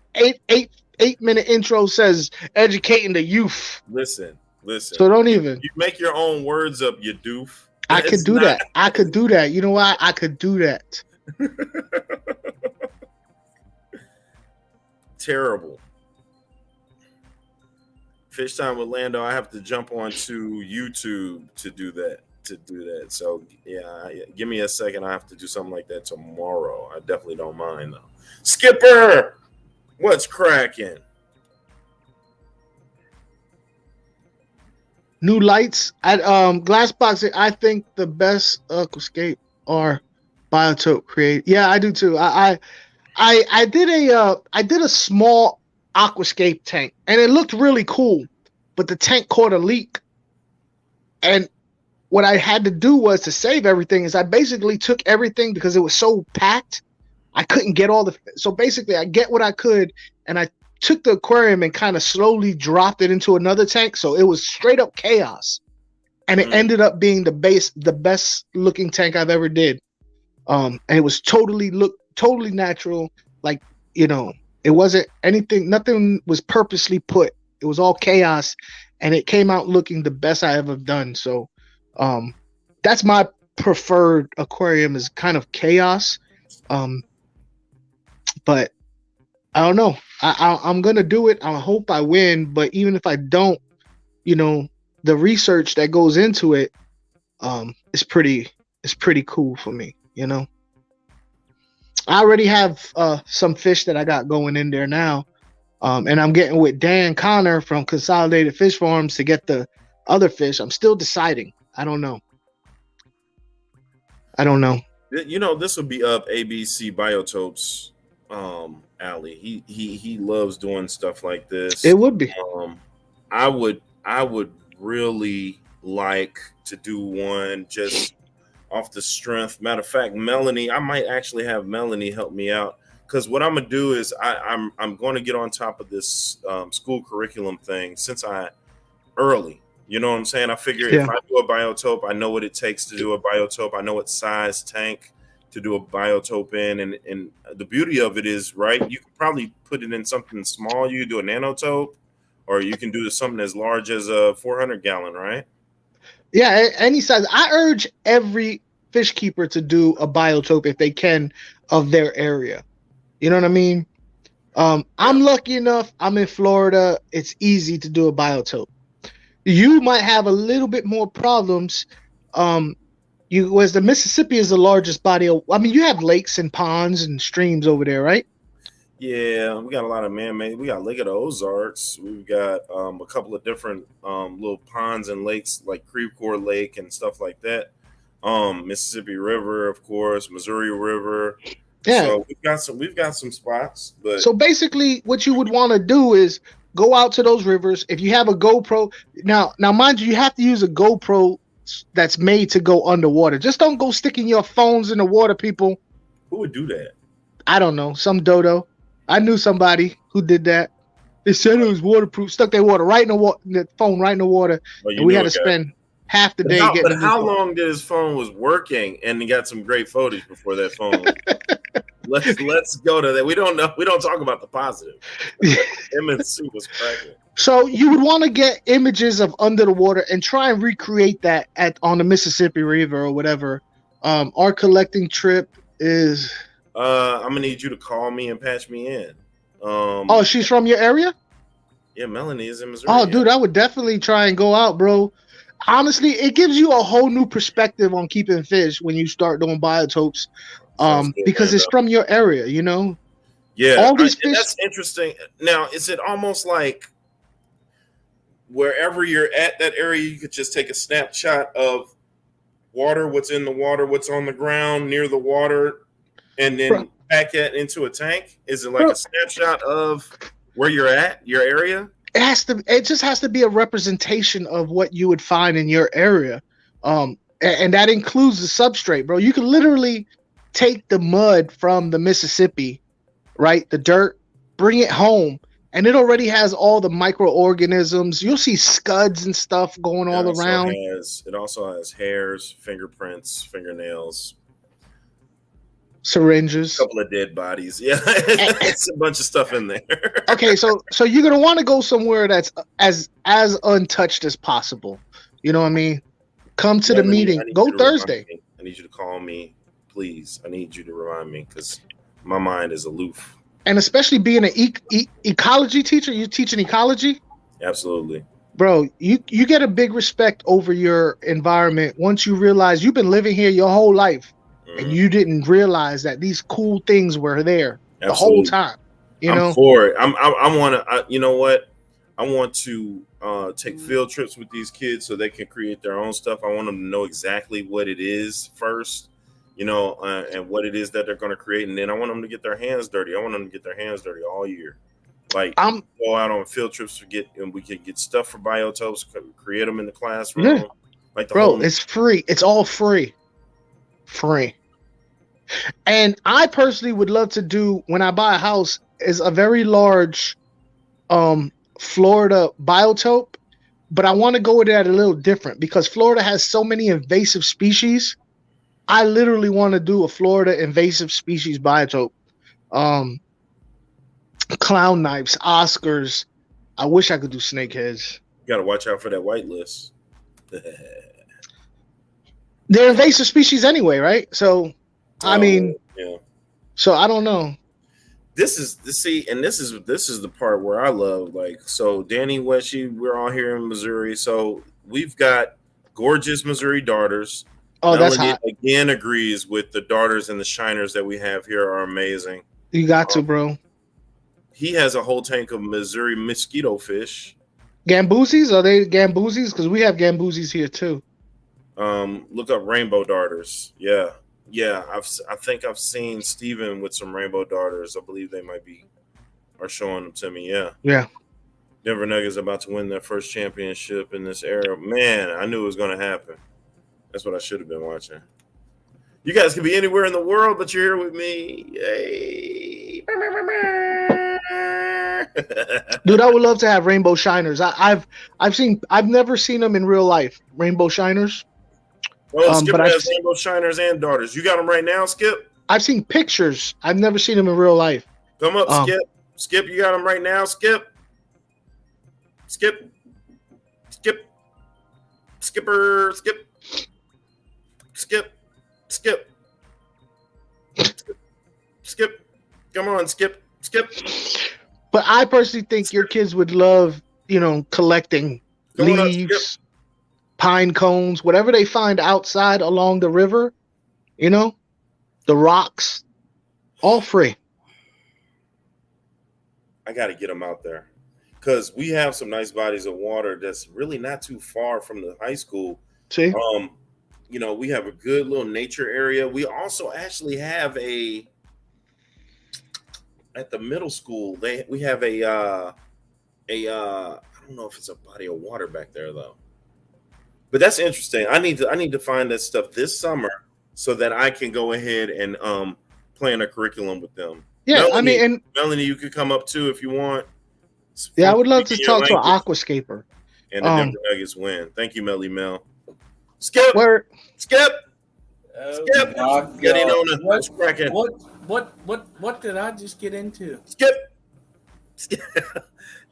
8-minute intro says educating the youth. Listen. So don't even. You make your own words up, you doof. I could do that. I could do that. You know why? I could do that. Terrible. Fish Time with Lando. I have to jump onto YouTube to do that. So yeah, give me a second. I have to do something like that tomorrow. I definitely don't mind though. Skipper, what's cracking? New lights at Glassbox. I think the best aquascape are Biotope create. Yeah, I do too. I did a small aquascape tank, and it looked really cool, but the tank caught a leak. And what I had to do was to save everything is I basically took everything because it was so packed. I couldn't get all the, so basically I get what I could, and I took the aquarium and kind of slowly dropped it into another tank. So it was straight up chaos. And it ended up being the best looking tank I've ever did. And it was totally natural. Like, you know, it wasn't anything, nothing was purposely put. It was all chaos, and it came out looking the best I ever done. So that's my preferred aquarium, is kind of chaos. But I don't know. I'm gonna do it. I hope I win, but even if I don't, you know, the research that goes into it is pretty cool for me, you know. I already have some fish that I got going in there now. And I'm getting with Dan Connor from Consolidated Fish Farms to get the other fish. I'm still deciding. I don't know. You know, this would be up ABC Biotopes alley. He loves doing stuff like this. It would be. I would really like to do one just off the strength. Matter of fact, Melanie, I might actually have Melanie help me out, because what I'm gonna do is I'm going to get on top of this school curriculum thing since early. You know what I'm saying? I figure if I do a biotope, I know what it takes to do a biotope. I know what size tank to do a biotope in, and the beauty of it is, right, you can probably put it in something small. You can do a nanotope, or you can do something as large as a 400 gallon, right? Yeah, any size. I urge every fish keeper to do a biotope if they can of their area. You know what I mean? I'm lucky enough. I'm in Florida. It's easy to do a biotope. You might have a little bit more problems. Whereas the Mississippi is the largest body of, I mean, you have lakes and ponds and streams over there, right? Yeah, we got a lot of man-made. We got Lake of the Ozarks. We've got a couple of different little ponds and lakes, like Creve Coeur Lake and stuff like that. Mississippi River, of course, Missouri River. Yeah. So we've got some spots. But so basically, what you would want to do is go out to those rivers. If you have a GoPro, now mind you have to use a GoPro that's made to go underwater. Just don't go sticking your phones in the water, people. Who would do that? I don't know. Some dodo. I knew somebody who did that. They said it was waterproof. Stuck their water right in the water, the phone right in the water, and we had to spend half the day getting. But how long did his phone was working? And he got some great footage before that phone. let's go to that. We don't know. We don't talk about the positive. Him and Sue was cracking. So you would want to get images of under the water and try and recreate that on the Mississippi River or whatever. Our collecting trip is. I'm gonna need you to call me and patch me in. Oh, she's from your area? Yeah, Melanie is in Missouri. Oh, dude, I would definitely try and go out, bro. Honestly, it gives you a whole new perspective on keeping fish when you start doing biotopes, because it's from your area, you know. Yeah, all these fish. That's interesting. Now, is it almost like wherever you're at that area, you could just take a snapshot of water, what's in the water, what's on the ground near the water, and then pack that into a tank? Is it like a snapshot of where you're at, your area? It just has to be a representation of what you would find in your area. And that includes the substrate, bro. You can literally take the mud from the Mississippi, right? The dirt, bring it home, and it already has all the microorganisms. You'll see scuds and stuff going all around. It also has hairs, fingerprints, fingernails, syringes, a couple of dead bodies. Yeah, it's a bunch of stuff in there. Okay, so you're gonna want to go somewhere that's as untouched as possible. You know what I mean? Come to the meeting. Go Thursday. I need you to call me, please. I need you to remind me because my mind is aloof. And especially being an ecology teacher, you're teaching ecology. Absolutely, bro. You get a big respect over your environment once you realize you've been living here your whole life. And you didn't realize that these cool things were there the whole time. You know, I'm for it. I want to. You know what? I want to take field trips with these kids so they can create their own stuff. I want them to know exactly what it is first. and what it is that they're going to create. And then I want them to get their hands dirty. I want them to get their hands dirty all year. Like go out on field trips and we can get stuff for biotopes, create them in the classroom. Yeah. Like Bro, it's free. It's all free. Free. And I personally would love to do, when I buy a house, is a very large Florida biotope, but I want to go with that a little different because Florida has so many invasive species. I literally want to do a Florida invasive species biotope. Clown knives, Oscars. I wish I could do snakeheads. You got to watch out for that white list. They're invasive species anyway, right? So, I mean, yeah. So I don't know. This is the part where I love, like, so Danny Weshy, we're all here in Missouri, so we've got gorgeous Missouri darters. Oh, that's hot. Again, agrees with the darters and the shiners that we have here are amazing. You got to, bro. He has a whole tank of Missouri mosquito fish. Gamboozis? Are they Gamboozis? Because we have Gamboozis here too. Look up rainbow darters. Yeah. I think I've seen Steven with some rainbow darters. I believe they are showing them to me. Yeah. Denver Nuggets about to win their first championship in this era. Man, I knew it was going to happen. That's what I should have been watching. You guys can be anywhere in the world, but you're here with me. Yay. Dude, I would love to have rainbow shiners. I've never seen them in real life. Rainbow shiners. Well, Skip has rainbow shiners and darters. You got them right now, Skip? I've seen pictures. I've never seen them in real life. Come up, Skip. Skip, you got them right now, Skip? Skip. Skipper. Skip. Come on, Skip. But I personally think your kids would love, collecting leaves, pine cones, whatever they find outside along the river, the rocks, all free. I got to get them out there because we have some nice bodies of water that's really not too far from the high school. See? We have a good little nature area. We also actually have at the middle school, we have I don't know if it's a body of water back there though. But that's interesting. I need to find that stuff this summer so that I can go ahead and plan a curriculum with them. Yeah, Melanie, you could come up too if you want. Yeah, I would love to talk to an aquascaper. And the Denver Nuggets win. Thank you, Melly Mel. Skip. Skip. Skip. Getting on the cracking. What did I just get into? Skip.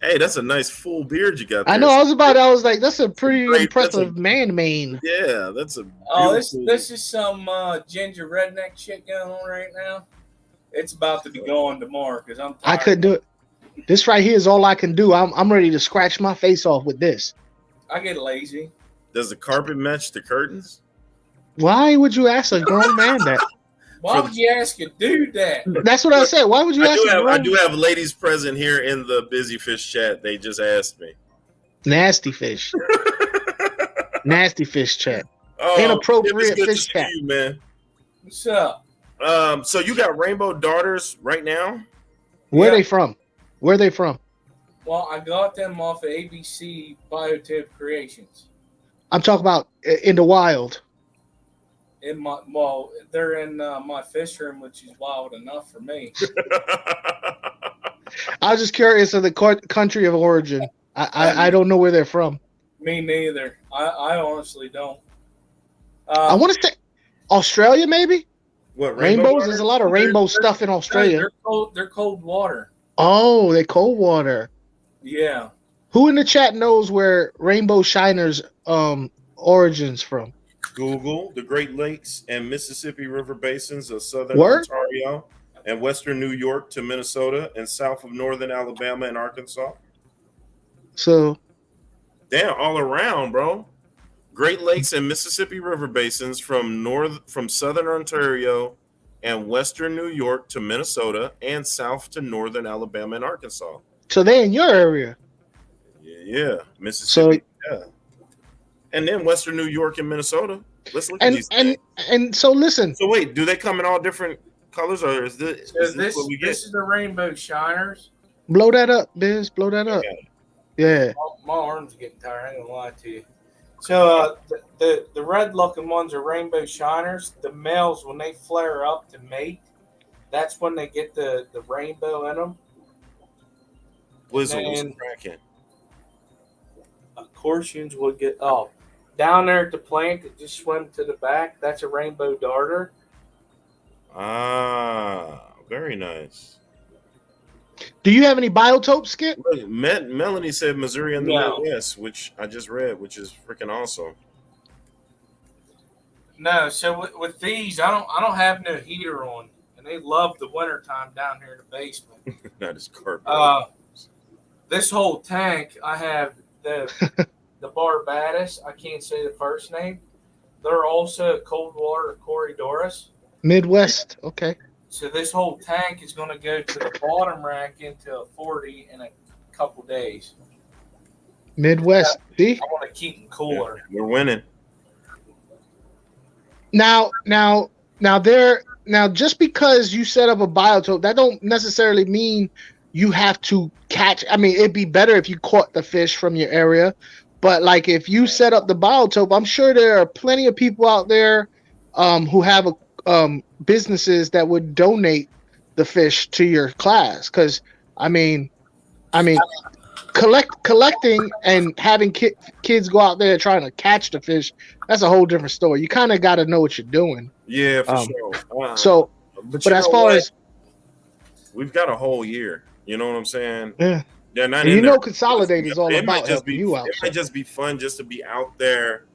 Hey, that's a nice full beard you got there. I know. I was like, that's a pretty impressive man mane. Yeah, that's a. This is some ginger redneck shit going on right now. It's about to be going tomorrow because I'm tired. I couldn't do it. This right here is all I can do. I'm ready to scratch my face off with this. I get lazy. Does the carpet match the curtains? Why would you ask a grown man that? Why would you ask a dude that? That's what I said. Why would you ask? I do have ladies present here in the Busy Fish chat. They just asked me. Nasty fish. Nasty fish chat. Inappropriate fish chat. You, man. What's up? So you got rainbow darters right now? Where are they from? Where are they from? Well, I got them off of ABC Biotip Creations. I'm talking about in the wild. They're in my fish room, which is wild enough for me. I was just curious of the country of origin. I don't know where they're from. Me neither. I honestly don't. I want to say Australia, maybe. What rainbows? There's a lot of rainbow stuff in Australia. They're cold water. Oh, they're cold water. Yeah. Who in the chat knows where rainbow shiners origins from? Google the Great Lakes and Mississippi River basins of southern Ontario and western New York to Minnesota and south of northern Alabama and Arkansas. So, damn, all around, bro. Great Lakes and Mississippi River basins from southern Ontario and western New York to Minnesota and south to northern Alabama and Arkansas. So they in your area. Yeah, Mississippi. So, yeah. And then western New York and Minnesota. Let's look at And these. and so listen. So wait, do they come in all different colors, or is this, So is this what we get? this is the rainbow shiners. Blow that up, Biz. Blow that up. Yeah. My arms are getting tired. I ain't gonna lie to you. So the red looking ones are rainbow shiners. The males, when they flare up to mate, that's when they get the rainbow in them. Whistle was And- cracking. Corsians would get down there at the plant that just swim to the back. That's a rainbow darter. Ah, very nice. Do you have any biotopes, Skip? Look, Melanie said Missouri and the No. Midwest, which I just read, which is freaking awesome. No, so with these, I don't have no heater on, and they love the wintertime down here in the basement. That is carpet. This whole tank, I have the Barbados. I can't say the first name. They're also Coldwater Corridoras. Midwest. Okay. So this whole tank is going to go to the bottom rack into a 40 in a couple days. Midwest. See? I want to keep them cooler. We're winning. Now, just because you set up a biotope, that don't necessarily mean you have to catch. I mean, it'd be better if you caught the fish from your area, but like if you set up the biotope, I'm sure there are plenty of people out there who have businesses that would donate the fish to your class. Because I mean, collecting and having kids go out there trying to catch the fish, that's a whole different story. You kind of got to know what you're doing. Yeah, for sure. So, but as far as we've got a whole year, you know what I'm saying? Yeah. They're not and in you there. know, Consolidate is all It might about just helping be you out. It might just be fun just to be out there,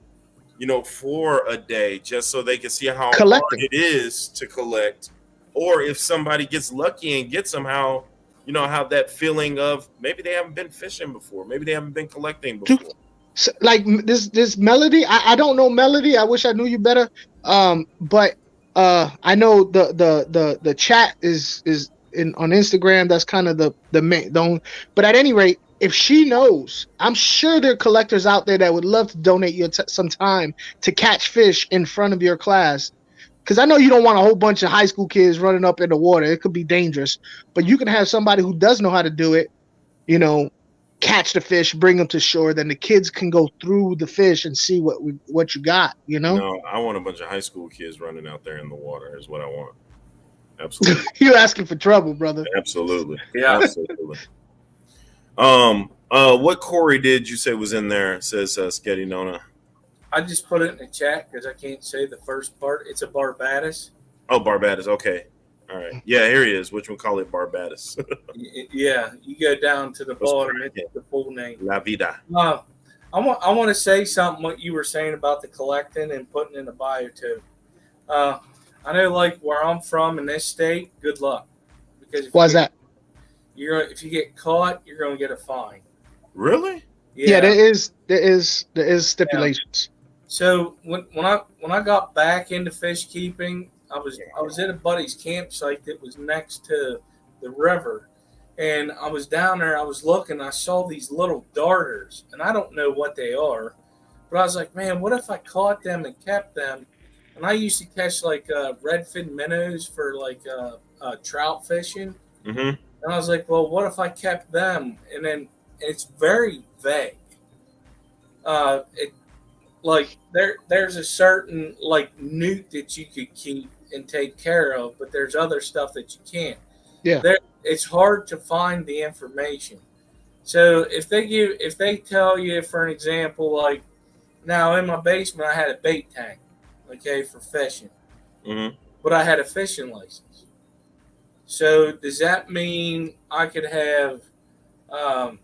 you know, for a day, just so they can see how Collecting. hard it is to collect, or if somebody gets lucky and gets somehow, you know, how that feeling of maybe they haven't been fishing before, maybe they haven't been collecting before. So, like this Melody, I don't know Melody. I wish I knew you better. But I know the chat is on Instagram. That's kind of the main. But at any rate, if she knows, I'm sure there are collectors out there that would love to donate you some time to catch fish in front of your class. Because I know you don't want a whole bunch of high school kids running up in the water. It could be dangerous. But you can have somebody who does know how to do it, you know, catch the fish, bring them to shore. Then the kids can go through the fish and see what you got, you know? No, I want a bunch of high school kids running out there in the water is what I want. Absolutely. You're asking for trouble, brother. Absolutely. Yeah. Absolutely. What Corey did you say was in there? Says Sketty Nona. I just put it in the chat because I can't say the first part. It's a Barbados. Oh, Barbados. Okay. All right. Yeah, here he is. Which one call it Barbados? Yeah, you go down to the bottom. It's the full name. La Vida. I want to say something what you were saying about the collecting and putting in the biotope. I know, like where I'm from in this state, good luck. Because Why's that? If you get caught, you're going to get a fine. Really? Yeah, there is stipulations. So when I got back into fish keeping, I was at a buddy's campsite that was next to the river, and I was down there. I was looking. I saw these little darters, and I don't know what they are, but I was like, man, what if I caught them and kept them? And I used to catch like redfin minnows for like trout fishing, Mm-hmm. and I was like, well, what if I kept them? And then it's very vague. There's a certain like newt that you could keep and take care of, but there's other stuff that you can't. Yeah. It's hard to find the information. So if they tell you, for an example, like now in my basement I had a bait tank, okay, for fishing, but I had a fishing license. So does that mean I could have, let's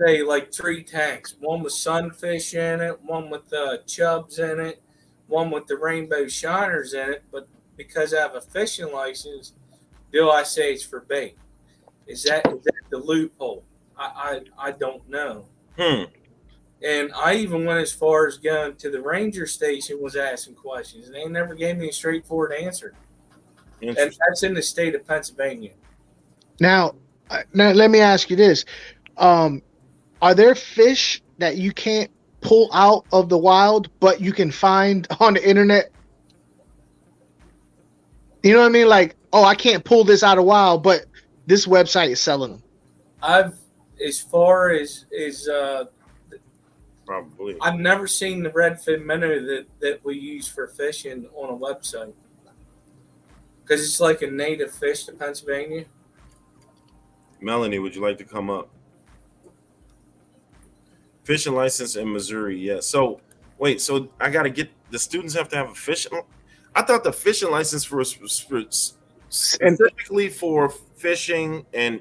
say, like 3 tanks, one with sunfish in it, one with chubs in it, one with the rainbow shiners in it, but because I have a fishing license, do I say it's for bait? Is that the loophole? I don't know. And I even went as far as going to the ranger station, was asking questions, and they never gave me a straightforward answer. And that's in the state of Pennsylvania. Now let me ask you this: are there fish that you can't pull out of the wild, but you can find on the internet. You know what I mean? Like, oh, I can't pull this out of wild, but this website is selling them. As far as Probably. I've never seen the redfin minnow that we use for fishing on a website because it's like a native fish to Pennsylvania. Melanie, would you like to come up? Fishing license in Missouri, yes. So wait, so I got to get the students have to have a fishing. I thought the fishing license was specifically for fishing and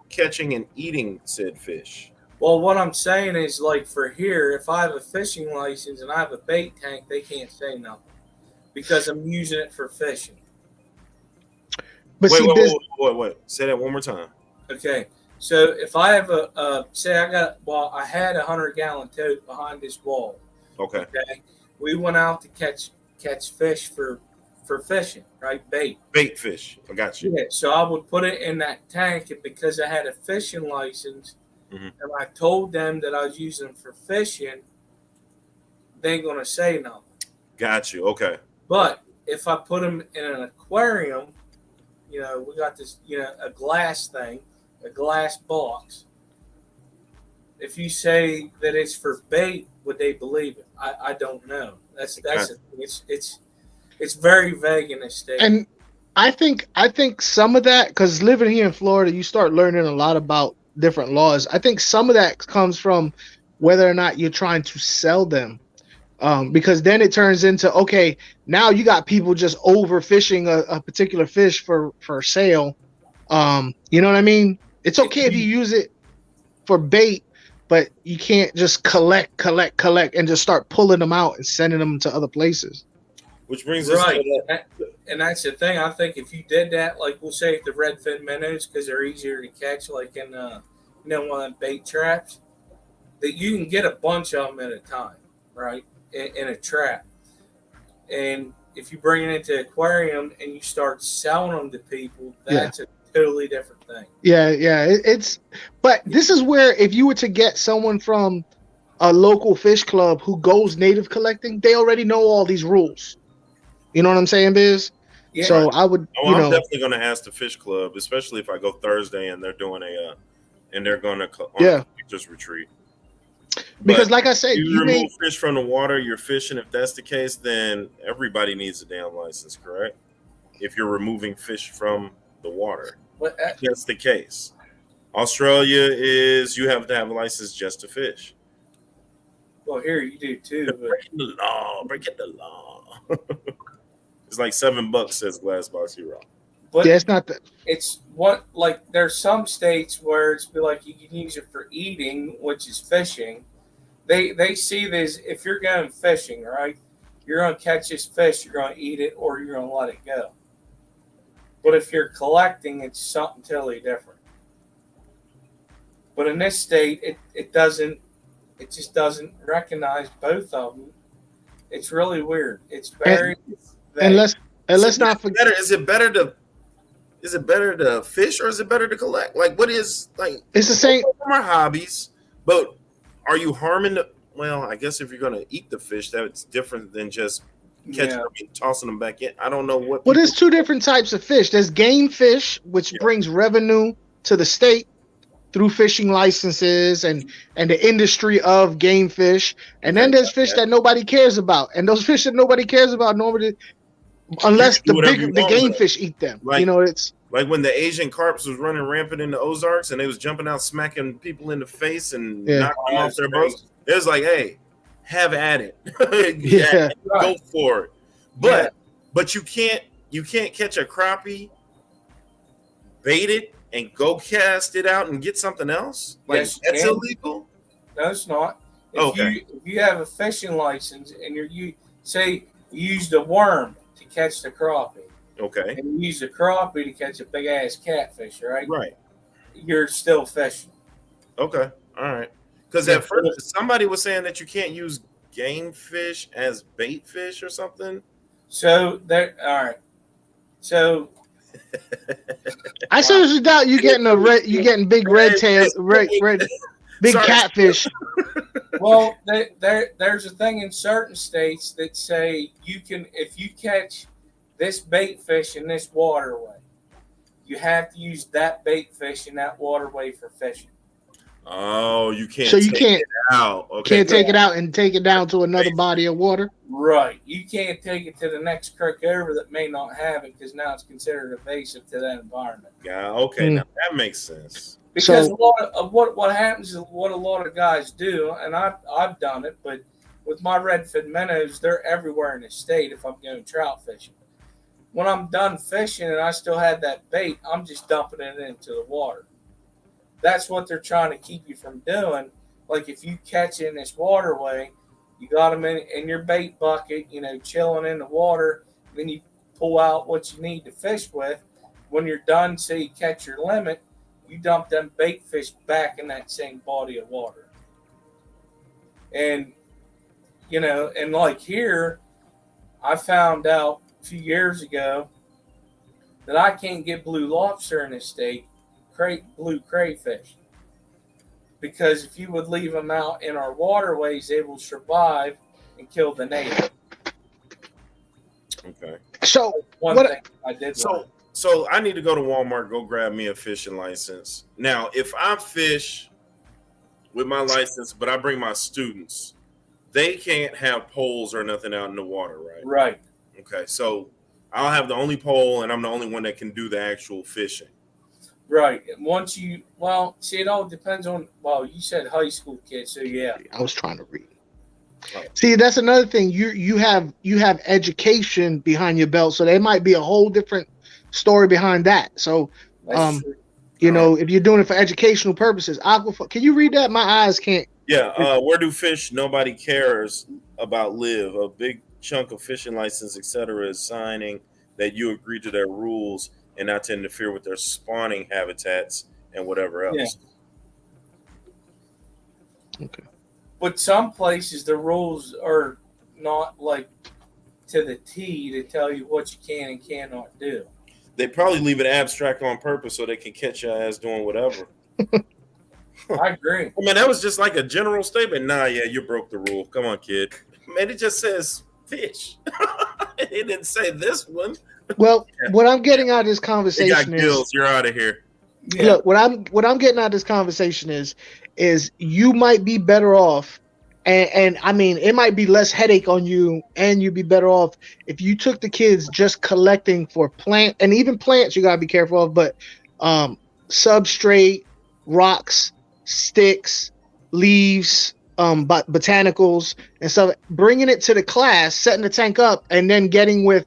catching and eating said fish. Well, what I'm saying is, like for here, if I have a fishing license and I have a bait tank, they can't say nothing because I'm using it for fishing. But wait. Say that one more time. Okay. So if I have I had a 100-gallon tote behind this wall. Okay. We went out to catch fish for fishing, right? Bait fish. I got you. Yeah. So I would put it in that tank, and because I had a fishing license, mm-hmm. and I told them that I was using them for fishing, they ain't gonna say nothing. Got you. Okay. But if I put them in an aquarium, we got this, a glass thing, a glass box. If you say that it's for bait, would they believe it? I don't know. That's the thing. It's very vague in this state. And I think some of that, because living here in Florida, you start learning a lot about different laws. I think some of that comes from whether or not you're trying to sell them. Because then it turns into, okay, now you got people just overfishing a particular fish for sale. You know what I mean? It's okay if you use it for bait, but you can't just collect and just start pulling them out and sending them to other places. Which brings us to that. And that's the thing. I think if you did that, like we'll say the redfin minnows, because they're easier to catch, like in one of them bait traps, that you can get a bunch of them at a time, right? In a trap. And if you bring it into an aquarium and you start selling them to people, that's a totally different thing. But this is where if you were to get someone from a local fish club who goes native collecting, they already know all these rules. You know what I'm saying, Biz? Yeah. So I would. I'm definitely going to ask the fish club, especially if I go Thursday and they're doing they're going to just retreat. Because, like I said, you remove fish from the water, you're fishing. If that's the case, then everybody needs a damn license, correct? If you're removing fish from the water, if that's the case. Australia is you have to have a license just to fish. Well, here you do too. Breaking the law. It's like $7, says Glassbox Hero. But it's not that. It's what, like, there's some states where it's be like you can use it for eating, which is fishing. They see this, if you're going fishing, right? You're going to catch this fish, you're going to eat it, or you're going to let it go. But if you're collecting, it's something totally different. But in this state, it just doesn't recognize both of them. It's really weird. It's very and let's not forget. Is it better to fish or is it better to collect? Like, what is like? It's the same. Both of them are hobbies, but are you harming the? Well, I guess if you're going to eat the fish, that's different than just catching them and tossing them back in. I don't know what. Well, there's two different types of fish. There's game fish, which brings revenue to the state through fishing licenses and the industry of game fish. And then there's fish that nobody cares about. And those fish that nobody cares about normally, unless the game fish eat them. Like, it's like when the Asian carps was running rampant in the Ozarks and they was jumping out, smacking people in the face and knocking them off their boats. It was like, hey, have at it. Go for it. But you can't catch a crappie, bait it, and go cast it out and get something else? Like, yes, that's illegal? No, it's not. If you have a fishing license and you used a worm to catch the crappie. Okay. And you use a crappie to catch a big ass catfish, right? Right. You're still fishing. Okay. All right. Because at first somebody was saying that you can't use game fish as bait fish or something. So all right. So I seriously doubt you getting big red tail, big catfish. Well, there's a thing in certain states that say you can, if you catch this bait fish in this waterway, you have to use that bait fish in that waterway for fishing. Oh, you can't. So you take can't it out. Okay, can't take it out and take it down to another body of water. Right. You can't take it to the next creek over that may not have it because now it's considered invasive to that environment. Yeah. Okay. Now that makes sense. Because So- a lot of what happens is what a lot of guys do, and I've done it, but with my redfin minnows, they're everywhere in the state if I'm going trout fishing. When I'm done fishing and I still had that bait, I'm just dumping it into the water. That's what they're trying to keep you from doing. Like if you catch in this waterway, you got them in your bait bucket, chilling in the water. Then you pull out what you need to fish with. When you're done, say you catch your limit, you dump them bait fish back in that same body of water. And, and like here, I found out a few years ago that I can't get blue lobster in this state, blue crayfish. Because if you would leave them out in our waterways, they will survive and kill the native. Okay. So One thing I did. So I need to go to Walmart, go grab me a fishing license. Now, if I fish with my license, but I bring my students, they can't have poles or nothing out in the water, right? Right. Okay. So I'll have the only pole, and I'm the only one that can do the actual fishing. Right. Once you, see, it all depends on, you said high school kids, so yeah. I was trying to read. See, that's another thing. You have education behind your belt, so there might be a whole different story behind that. So, That's true. if you're doing it for educational purposes, can you read that? My eyes can't. Yeah. Where do fish nobody cares about live? A big chunk of fishing license, etc., is signing that you agree to their rules and not to interfere with their spawning habitats and whatever else. Yeah. Okay. But some places the rules are not like to the T to tell you what you can and cannot do. They probably leave it abstract on purpose so they can catch your ass doing whatever. I agree. I mean, that was just like a general statement. Nah, yeah, you broke the rule. Come on, kid. Man, it just says fish. It didn't say this one. Well, what I'm getting out of this They conversation got gills. You're out of here. Look, what I'm getting out of this conversation is you might be better off, and I mean it might be less headache on you, and you'd be better off if you took the kids just collecting for plant, and even plants you gotta be careful of, but substrate, rocks, sticks, leaves, botanicals and stuff, bringing it to the class, setting the tank up, and then getting with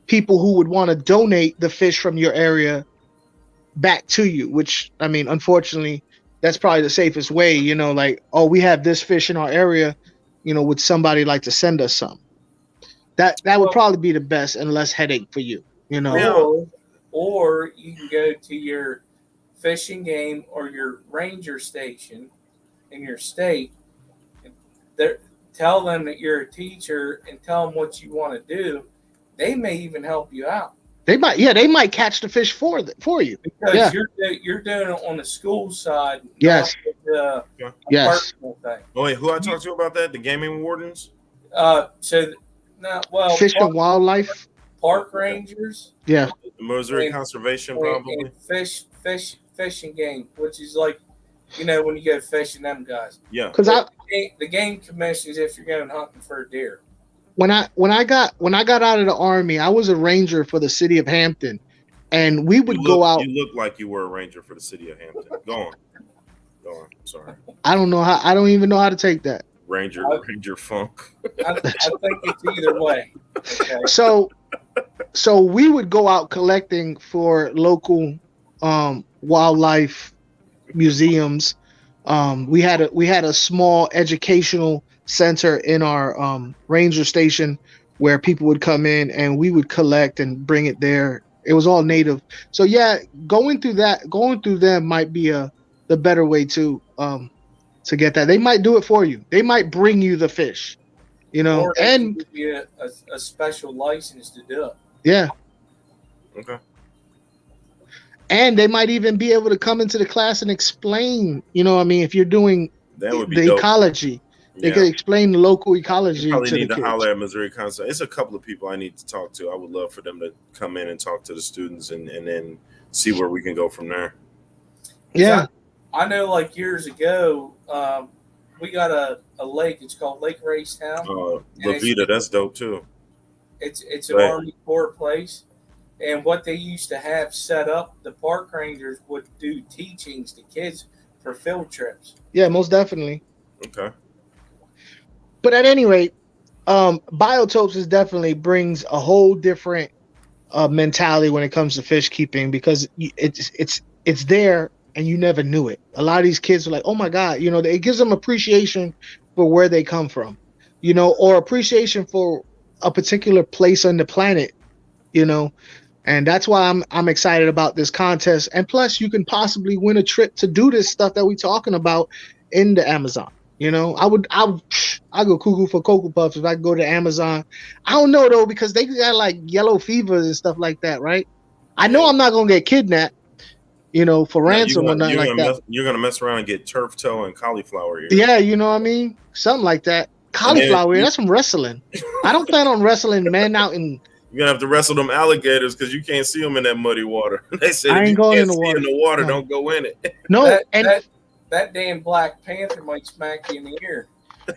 people who would want to donate the fish from your area back to you, which I mean, unfortunately, that's probably the safest way, like, oh, we have this fish in our area, would somebody like to send us some? That would probably be the best and less headache for you, Or you can go to your fishing game or your ranger station in your state, and tell them that you're a teacher and tell them what you want to do. They may even help you out. They might catch the fish for you. Because you're doing it on the school side. Yes. Not the Yes. personal thing. Oh, wait, who I talked to about that? The gaming wardens? Fish and wildlife. Park rangers. Yeah. The Missouri Conservation, probably. And fishing game, which is like, when you go fishing, them guys. Yeah. Because the game commissions if you're going hunting for a deer. When I got out of the Army, I was a ranger for the city of Hampton, and we would go out. You look like you were a ranger for the city of Hampton. Go on. Sorry. I don't even know how to take that. Ranger funk. I think it's either way. Okay. So we would go out collecting for local wildlife museums. We had a small educational center in our ranger station where people would come in and we would collect and bring it there. It was all native. So yeah, going through them might be the better way to get that. They might do it for you. They might bring you the fish, Or they and give you a special license to do it. yeah. Okay. And they might even be able to come into the class and explain, if you're doing That would be the dope. ecology. They Yeah. could explain the local ecology Probably to the need to kids. holler at Missouri Council. It's a couple of people I need to talk to. I would love for them to come in and talk to the students and then see where we can go from there. Yeah. I know, like years ago, we got a lake. It's called Lake Racetown. La Vida, that's dope too. It's an Right. Army Corps place, and what they used to have set up, the park rangers would do teachings to kids for field trips. Yeah, most definitely. Okay. But at any rate, biotopes is definitely brings a whole different mentality when it comes to fish keeping, because it's there and you never knew it. A lot of these kids are like, oh my God, you know, it gives them appreciation for where they come from, you know, or appreciation for a particular place on the planet, you know. And that's why I'm excited about this contest. And plus, you can possibly win a trip to do this stuff that we're talking about in the Amazon. You know, I go cuckoo for Cocoa Puffs if I go to Amazon. I don't know though, because they got like yellow fevers and stuff like that, right? I know I'm not gonna get kidnapped, you know, for ransom or nothing like that. You're gonna mess around and get turf toe and cauliflower ear. Yeah, you know what I mean? Something like that. Cauliflower ear, that's from wrestling. I don't plan on wrestling men out in. You're gonna have to wrestle them alligators because you can't see them in that muddy water. They said I if ain't you going can't in the see water. in the water, No. don't go in it. No, That damn Black Panther might smack you in the ear.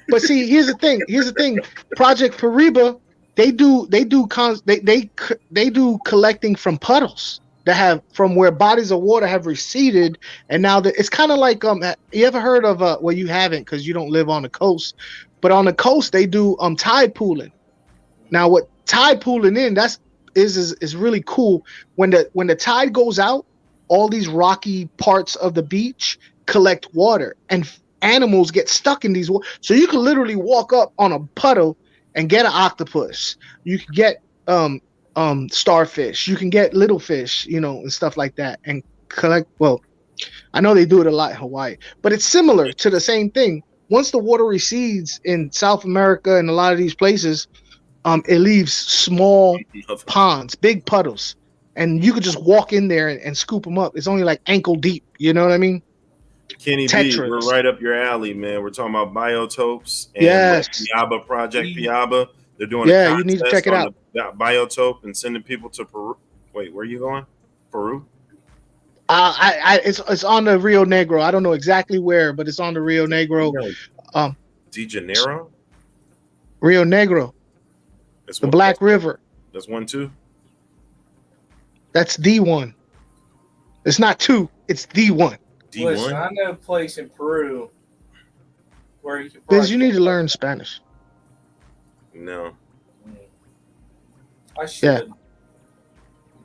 But see, here's the thing. Project Pariba, they do collecting from puddles that have from where bodies of water have receded, and now it's kind of like you ever heard of well, you haven't because you don't live on the coast, but on the coast they do tide pooling. Now what tide pooling is really cool. When the tide goes out, all these rocky parts of the beach collect water, and animals get stuck in these. So you can literally walk up on a puddle and get an octopus. You can get starfish. You can get little fish, you know, and stuff like that, and collect. Well, I know they do it a lot in Hawaii, but it's similar to the same thing. Once the water recedes in South America and a lot of these places, it leaves small ponds, big puddles, and you could just walk in there and scoop them up. It's only like ankle deep. You know what I mean? Kenny B, Tetras. we're right up your alley, man. We're talking about biotopes and Yes. Piaba Project Piaba. They're doing Yeah, you need to check it on the biotope and sending people to Peru. Wait, where are you going? Peru? It's on the Rio Negro. I don't know exactly where, but it's on the Rio Negro. De Janeiro? Rio Negro, That's the Black River. That's 1, 2. That's D1. It's not 2. It's D1. Listen, I know a place in Peru where you can. Biz, you need to learn Spanish. No. I should. Yeah.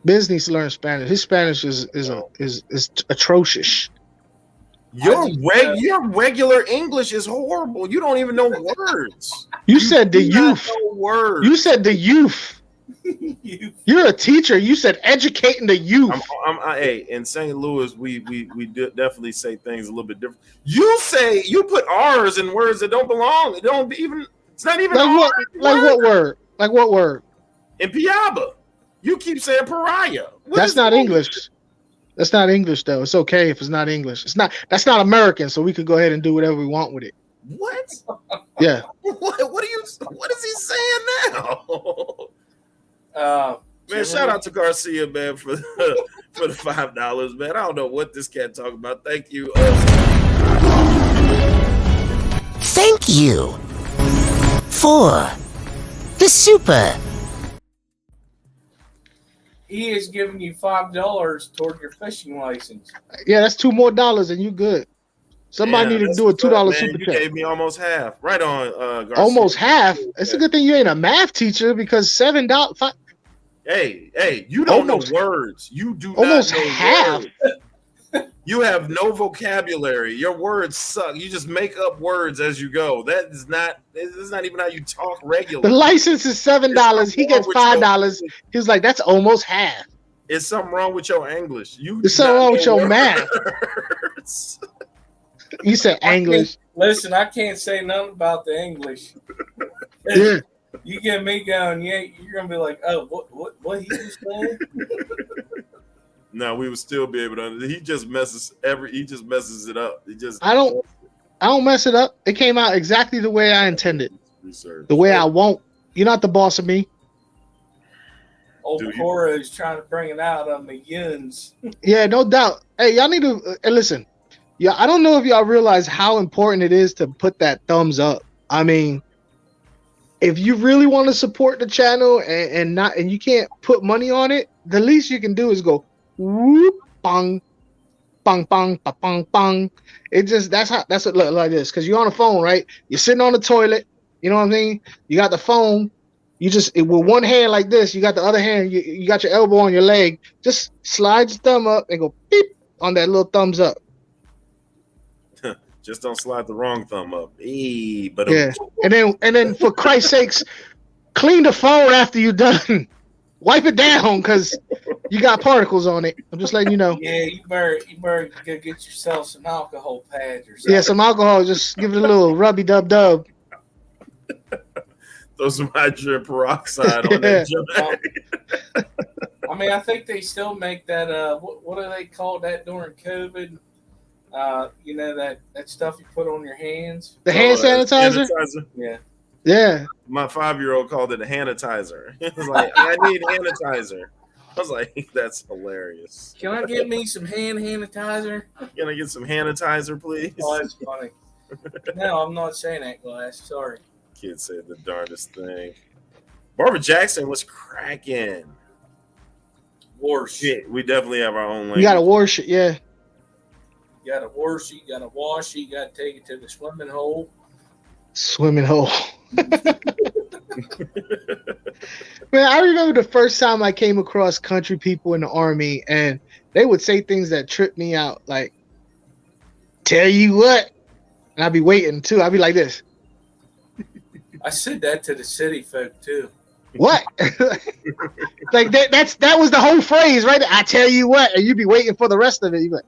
Biz needs to learn Spanish. His Spanish is atrocious. Your regular English is horrible. You don't even know words. You said the do not youth. know words. You said the youth. You're a teacher. You said educating the youth. Hey, in St. Louis, we definitely say things a little bit different. You put R's in words that don't belong. It don't even. It's not even. What word? Like what word? In Piaba, you keep saying pariah. That's not English. That's not English though. It's okay if it's not English. That's not American, so we could go ahead and do whatever we want with it. What? Yeah. What is he saying now? Man, shout out to Garcia, man, for the $5, man. I don't know what this cat talking about. Thank you. Thank you for the super. He is giving you $5 toward your fishing license. Yeah, that's $2 more and you good. Somebody need to do a $2 super You chat. gave me almost half. Right on, Garcia. Almost half. It's a good thing you ain't a math teacher because $7. Hey, you don't know words. You do almost not know half. words. You have no vocabulary. Your words suck. You just make up words as you go. That is not even how you talk regularly. The license is $7. He gets $5. He was like, that's almost half. It's something wrong with your English. There's something wrong with your math. You said English. Listen, I can't say nothing about the English. Yeah. You get me going, yeah, you're gonna be like, oh, what he was saying? No, we would still be able to. He just messes it up. I don't mess it up. It came out exactly the way I intended. Research. The way I want. You're not the boss of me. Old Cora is trying to bring it out on the yuns. Yeah, no doubt. Hey, y'all need to listen. Yeah, I don't know if y'all realize how important it is to put that thumbs up. I mean, if you really want to support the channel and you can't put money on it, the least you can do is go whoop bang bang bang bang bang bang. It just that's what it look like this, because you're on the phone, right? You're sitting on the toilet, you know what I mean? You got the phone, with one hand like this, you got the other hand, you got your elbow on your leg, just slide your thumb up and go beep on that little thumbs up. Just don't slide the wrong thumb up. But yeah, and then for Christ's sakes, clean the phone after you're done. Wipe it down, because you got particles on it. I'm just letting you know. Yeah, you better go get yourself some alcohol pads or something. Yeah, some alcohol. Just give it a little rubby dub dub. Throw some hydrogen peroxide on that junk. I mean, I think they still make that. What do they call that during COVID? You know that stuff you put on your hands. The hand sanitizer. Yeah. Yeah. My 5-year-old called it a sanitizer. It was like, I need sanitizer. I was like, that's hilarious. Can I get me some hand sanitizer? Can I get some sanitizer, please? Oh, that's funny. No, I'm not saying that, Glass. Sorry. Kid said the darndest thing. Barbara Jackson was cracking. Wash. Yeah, we definitely have our own language. You gotta wash it, yeah. You gotta wash it, you gotta wash it, you gotta take it to the swimming hole. Swimming hole. Man, I remember the first time I came across country people in the Army, and they would say things that tripped me out, like, tell you what. And I'd be waiting too. I'd be like this. I said that to the city folk too. What? Like that was the whole phrase, right? I tell you what, and you'd be waiting for the rest of it. You'd be like,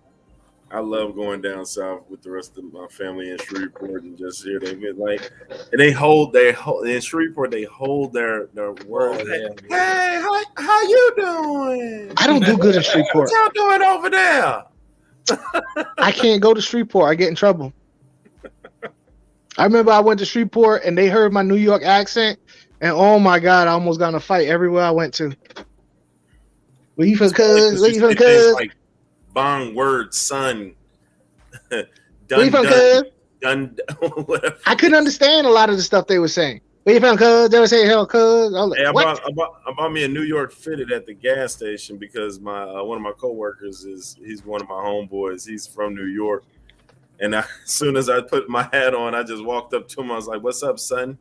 I love going down south with the rest of my family in Shreveport and just hear them get like, and they hold in Shreveport. They hold their words. Oh, yeah. Hey, how you doing? I don't do good in Shreveport. What y'all doing over there? I can't go to Shreveport. I get in trouble. I remember I went to Shreveport and they heard my New York accent, and oh my God, I almost got in a fight everywhere I went to. Where you from, cuz? Where you from, cuz? Like bong word, son. Where you from, cuz? Done. Whatever. I couldn't understand a lot of the stuff they were saying. Where you from, cuz? They would say, hell, cuz. I was like, Hey, I what? bought me a New York Fitted at the gas station because my one of my coworkers he's one of my homeboys. He's from New York, and as soon as I put my hat on, I just walked up to him. I was like, "What's up, son?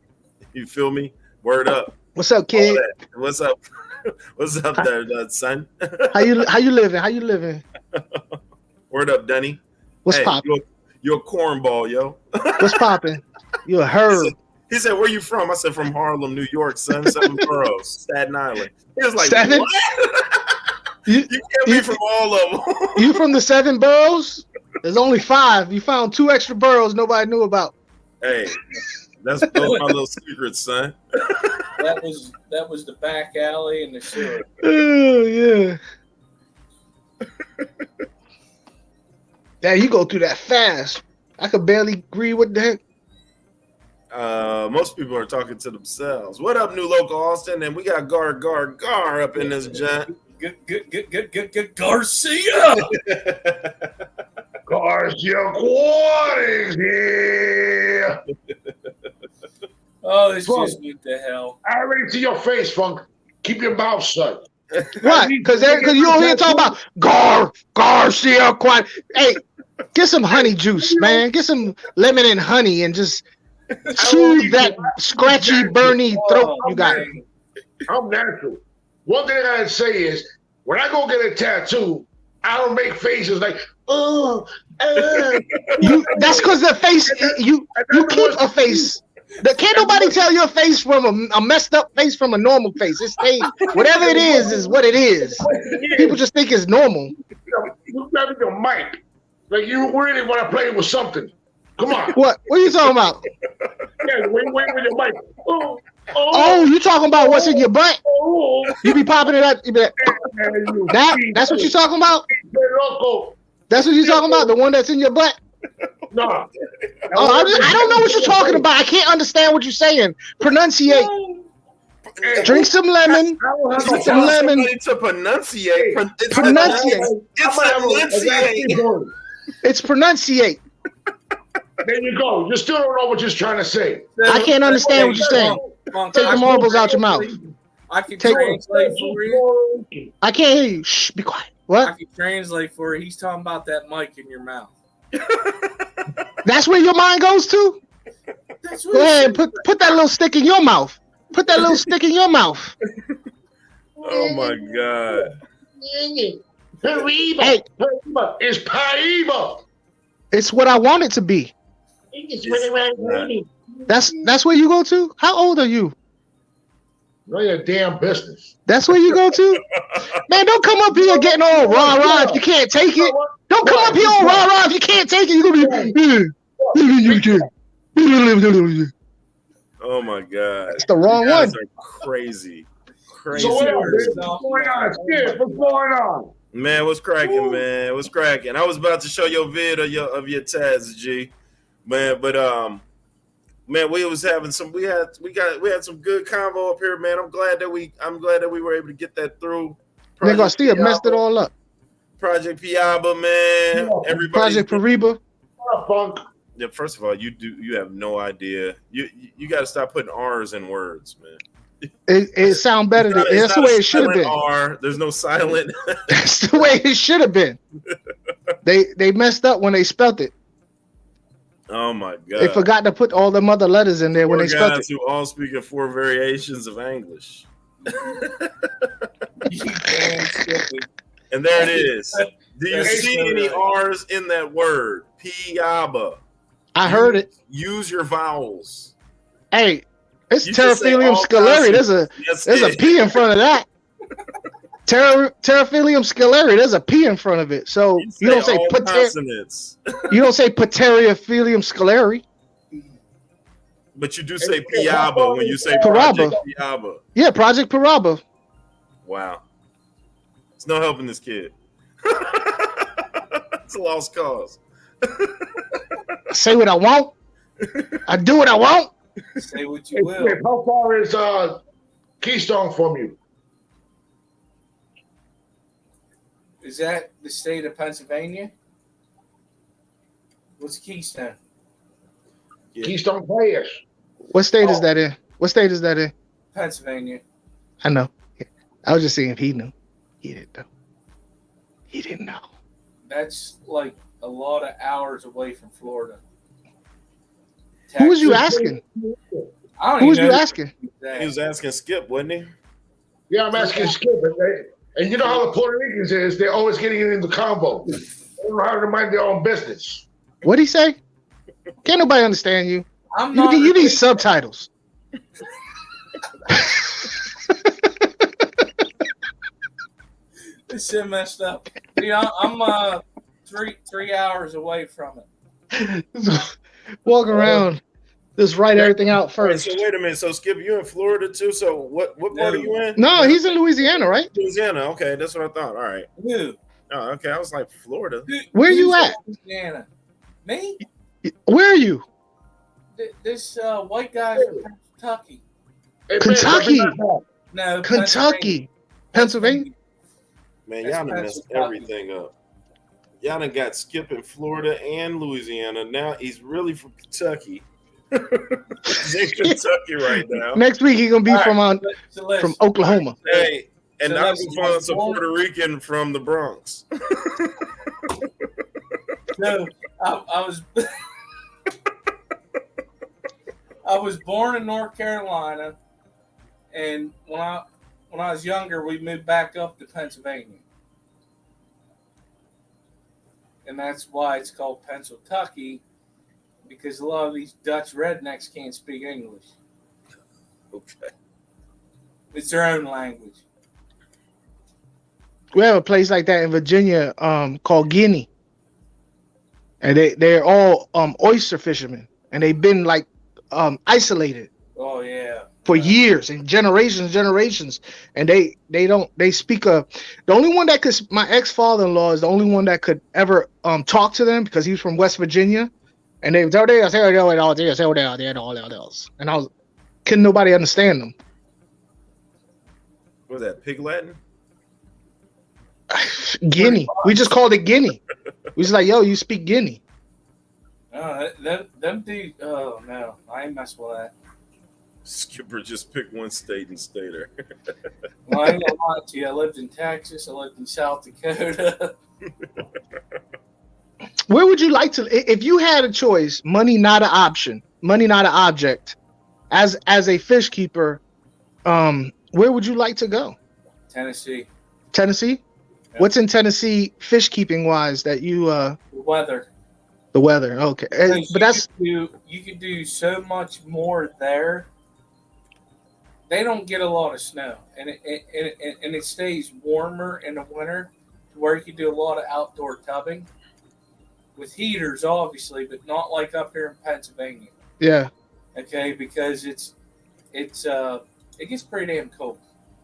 You feel me? Word up. What's up, kid? What's up? What's up there, son? How you living? How you living? Word up, Dunny. What's poppin'? You're a cornball, yo. What's poppin'? You a herb. He said, "Where you from?" I said, "From Harlem, New York, son. 7 boroughs, Staten Island." He was like, 7? "What? You can't be from all of them." You from the 7 boroughs? There's only 5. You found 2 extra boroughs nobody knew about. Hey, those are my little secrets, son. That was the back alley and the sewer. Oh yeah. Yeah, you go through that fast. I could barely agree with that. Most people are talking to themselves. What up, New Local Austin? And we got Gar up in this joint. Good Garcia. Garcia Aquatics here. Oh, this Funk, just what the hell. I already see your face, Funk. Keep your mouth shut. What? Because you over here talking about Garcia Aquatics. Hey, get some honey juice, man. Get some lemon and honey and just soothe that scratchy, burny throat you got. I'm natural. One thing I gotta say is, when I go get a tattoo, I don't make faces like, oh, that's because the face, you keep a face. Can't nobody tell your face from a messed up face from a normal face. It's whatever it is what it is. People just think it's normal. You grabbing your mic like you really want to play with something. Come on. What are you talking about? Yeah, wait with your mic. Oh, you talking about what's in your butt? You be popping it up. You be like, that's what you talking about? That's what you talking about? The one that's in your butt? No. I don't know what you're talking about. I can't understand what you're saying. Pronunciate. Drink some lemon. Drink some lemon. To pronunciate. Pronunciate. It's pronunciate. There you go. You still don't know what you're trying to say. I can't understand what you're saying. Take the marbles out your mouth. I can translate for you. I can't hear you. Shh, be quiet. What? I can translate for you. He's talking about that mic in your mouth. That's where your mind goes to? Go ahead, put that little stick in your mouth. Put that little stick in your mouth. Oh my God. Pariba. Hey. It's Pariba. It's what I want it to be. That's where you go to? How old are you? Know your damn business. That's where you go to? Man, don't come up here getting all rah-rah if you can't take it. Don't come up here all rah-rah if you can't take it. You're going to be... Oh my God. It's the wrong one. Crazy. Crazy. So what's going on? Skip, what's going on? Man, what's cracking, man? What's cracking? I was about to show your vid of your Taz, G. Man, but man, we was having some we had some good convo up here, man. I'm glad that we were able to get that through. Nigga Garcia messed it all up. Project Piaba, man. Everybody. Project Pariba. Funk. Yeah, first of all, you have no idea. You got to stop putting R's in words, man. It sound better than that's the way it should have been. R. There's no silent. That's the way it should have been. They messed up when they spelt it. Oh my God! They forgot to put all the other letters in there when they spelled it. Who all speak in 4 variations of English. And there it is. Do you see any R's in that word? Piaba. I heard it. Use your vowels. Hey, it's Terraphilium scalari. There's a P in front of that. Terraphilium scalari. There's a P in front of it. So you don't say consonants. You don't say Pteriaphilium scalari. But you do say Piaba when you say Paraba. Project Piaba. Yeah, Project Paraba. Wow. It's no helping this kid. It's a lost cause. I say what I want. I do what I want. Say what you will. How far is Keystone from you? Is that the state of Pennsylvania? What's Keystone? Yeah. Keystone Players. What state is that in? What state is that in? Pennsylvania. I know. I was just seeing if he knew. He didn't know. He didn't know. That's like a lot of hours away from Florida. Who was you asking? Who was you asking? He was asking Skip, wasn't he? Yeah, I'm asking Skip. And you know how the Puerto Ricans is, they're always getting it in the combo. They don't know how to mind their own business. What'd he say? Can't nobody understand you. You need subtitles. This shit messed up. Yeah, I'm 3 hours away from it. Walk around. Just write everything out first. So wait a minute. So Skip, you in Florida too? So what part are you in? No, he's in Louisiana, right? Louisiana. Okay, that's what I thought. All right. Who? Oh, okay. I was like Florida. Where are you at? Louisiana. Me? Where are you? This white guy from Kentucky. Kentucky. No, Kentucky. Pennsylvania. Man, y'all done messed everything up. Y'all done got Skip in Florida and Louisiana. Now he's really from Kentucky. He's in Kentucky right now. Next week he's gonna be from Oklahoma. Hey, and now we found some Puerto Rican from the Bronx. No, I was born in North Carolina, and when I was younger, we moved back up to Pennsylvania, and that's why it's called Pennsyltucky, because a lot of these Dutch rednecks can't speak English. Okay, it's their own language. We have a place like that in Virginia, called Guinea, and they're all oyster fishermen, and they've been like isolated. Oh yeah. For years and generations, and they speak the only one that could. My ex-father-in-law is the only one that could ever talk to them because he's from West Virginia, And they told me, and I was couldn't nobody understand them. What was that, Pig Latin? Guinea. We just called it Guinea. We was like, yo, you speak Guinea. Them dude. Oh no, I ain't messing with that. Skipper just picked one state and stay there. Well, I ain't gonna lie to you. I lived in Texas. I lived in South Dakota. Where would you like to, if you had a choice, money not an option, money not an object, as a fish keeper, where would you like to go? Tennessee. Tennessee? Yep. What's in Tennessee fish keeping wise that you The weather. the weather? Okay. But that's you could do so much more there. They don't get a lot of snow, and it stays warmer in the winter, to where you can do a lot of outdoor tubbing with heaters, obviously, but not like up here in Pennsylvania. yeah. Okay, because it gets pretty damn cold.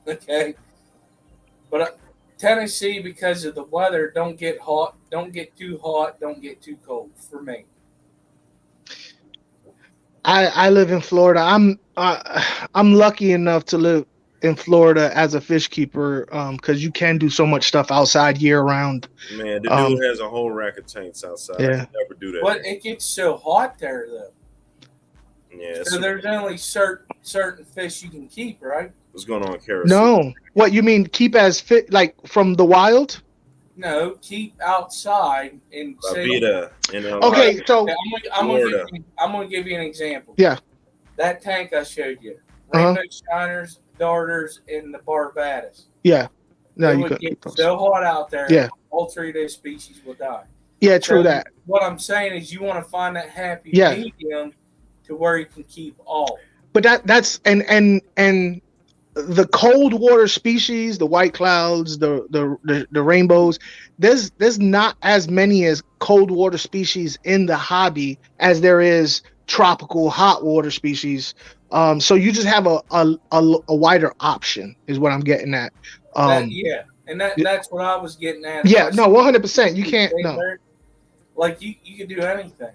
Okay, but Tennessee, because of the weather, don't get hot, don't get too hot, don't get too cold for me. I live in Florida. I'm lucky enough to live in Florida as a fish keeper, because you can do so much stuff outside year round. Man, the dude has a whole rack of tanks outside. Yeah. I could never do that. But it gets so hot there, though. Yeah. So there's only certain fish you can keep, right? What's going on, Karis? No. What you mean keep as fit, like from the wild? No, keep outside and say. Vida, you know. Okay, so I'm gonna give you an example. Yeah. That tank I showed you, Uh-huh. rainbow shiners, darters, and the barbatus. yeah. No, It you would could get keep those. so hot out there. Yeah. All three of those species will die. Yeah, true So that. What I'm saying is, you want to find that happy Yeah. medium to where you can keep all. But that's and the cold water species, the white clouds, the rainbows, there's not as many as cold water species in the hobby as there is tropical hot water species. So you just have a wider option is what I'm getting at. That's what I was getting at. Yeah, no, 100%. You can't no. Like you can do anything.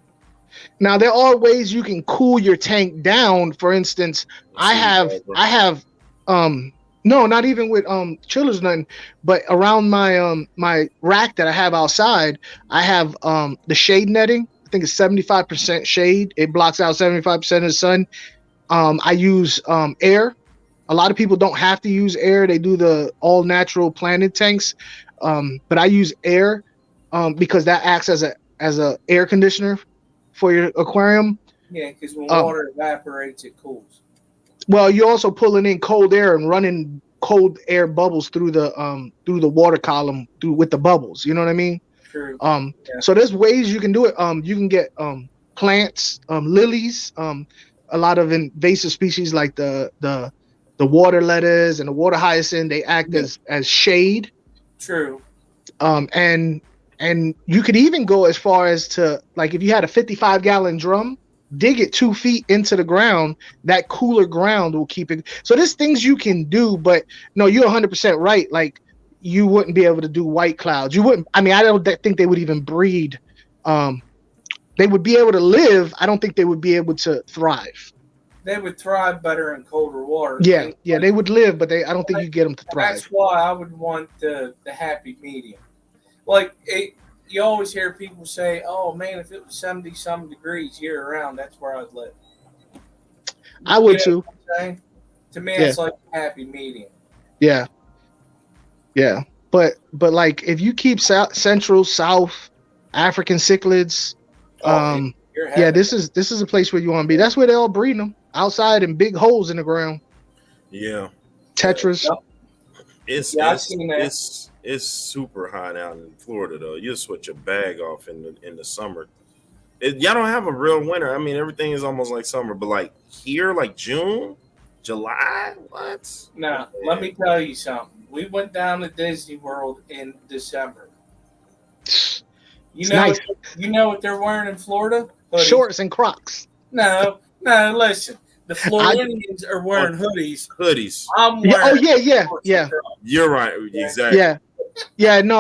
Now there are ways you can cool your tank down. For instance, I have no, not even with chillers nothing, but around my my rack that I have outside, I have the shade netting. I think it's 75% shade. It blocks out 75% of the sun. I use air. A lot of people don't have to use air. They do the all natural planted tanks. But I use air because that acts as a air conditioner for your aquarium. Yeah, because when water evaporates, it cools. Well, you're also pulling in cold air and running cold air bubbles through the water column with the bubbles. You know what I mean? True. So there's ways you can do it. You can get plants, lilies, a lot of invasive species like the water lettuce and the water hyacinth. They act as shade. True. And you could even go as far as to, like, if you had a 55-gallon drum, dig it 2 feet into the ground, that cooler ground will keep it. So there's things you can do, but no, you're 100% right. Like, you wouldn't be able to do white clouds. You wouldn't, I mean, I don't think they would even breed. They would be able to live. I don't think they would be able to thrive. They would thrive better in colder water. Yeah, they would live, but I don't think you get them to thrive. That's why I would want the happy medium. Like, you always hear people say, oh, man, if it was 70-some degrees year-round, that's where I'd live. I would, too. What I'm saying? To me, it's like a happy medium. Yeah. Yeah. But like, if you keep Central, South, African cichlids, this is a place where you want to be. That's where they're all breeding them, outside in big holes in the ground. Yeah. Tetras. It's super hot out in Florida though. You'll sweat your bag off in the summer. Y'all don't have a real winter. I mean, everything is almost like summer, but like here, like June, July, what? Now, let me tell you something. We went down to Disney World in December. You know what they're wearing in Florida? Hoodies. Shorts and Crocs. No, listen. The Floridians are wearing hoodies. I'm wearing yeah. You're right. Exactly. Yeah, and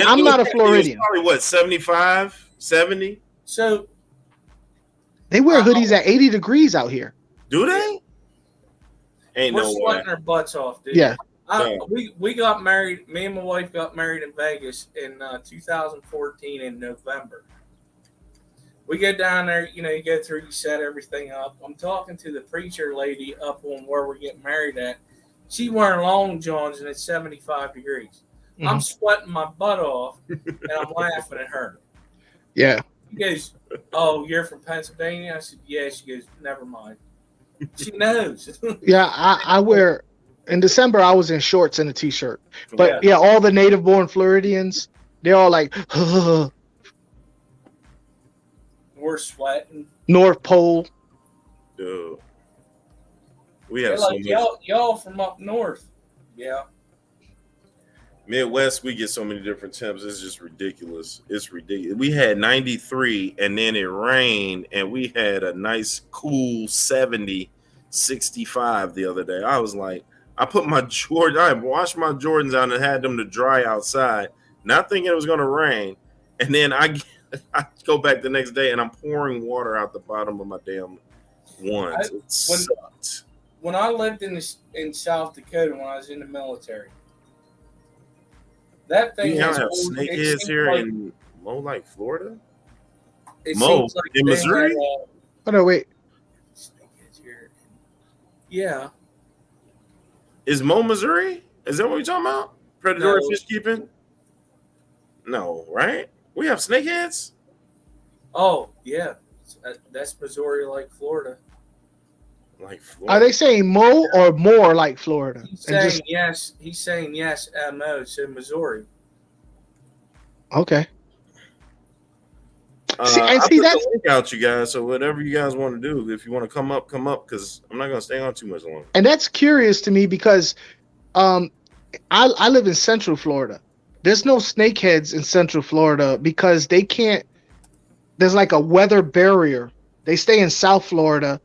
I'm not a Floridian. Probably what, 75, 70? So They wear hoodies at 80 degrees out here. Do they? Ain't We're no way. sweating our butts off, dude. Yeah. We got married. Me and my wife got married in Vegas in 2014 in November. We get down there, you go through, you set everything up. I'm talking to the preacher lady up on where we're getting married at. She wearing long johns and it's 75 degrees. Mm-hmm. I'm sweating my butt off and I'm laughing at her. Yeah. She goes, "Oh, you're from Pennsylvania?" I said, "Yeah." She goes, "Never mind." She knows. Yeah, I wear in December I was in shorts and a t-shirt. But yeah, all the native born Floridians, they're all like We're sweating. North Pole. Dude. We have They're so like, much. y'all from up north. Yeah. Midwest, we get so many different temps. It's just ridiculous. It's ridiculous. We had 93 and then it rained and we had a nice cool 70, 65 the other day. I was like, I washed my Jordans out and had them to dry outside, not thinking it was going to rain. And then I go back the next day and I'm pouring water out the bottom of my damn ones. It sucked. When I lived in South Dakota when I was in the military, that thing You has have old- it snakeheads seems here like- in like Florida? it Mo, seems like in they Missouri? had, Oh no, wait. snakeheads here. Yeah. Is Mo, Missouri? Is that what you're talking about? Predatory No. fish keeping? No, right? We have snakeheads? Oh, yeah. That's Missouri like Florida. Like Florida. Are they saying Mo or more like Florida? He's And saying just yes. He's saying yes, MO, so Missouri. okay. I see, put that's the link out, you guys. So whatever you guys want to do, if you want to come up, because I'm not going to stay on too much longer. and that's curious to me because I live in Central Florida. There's no snakeheads in Central Florida because they can't. There's like a weather barrier. They stay in South Florida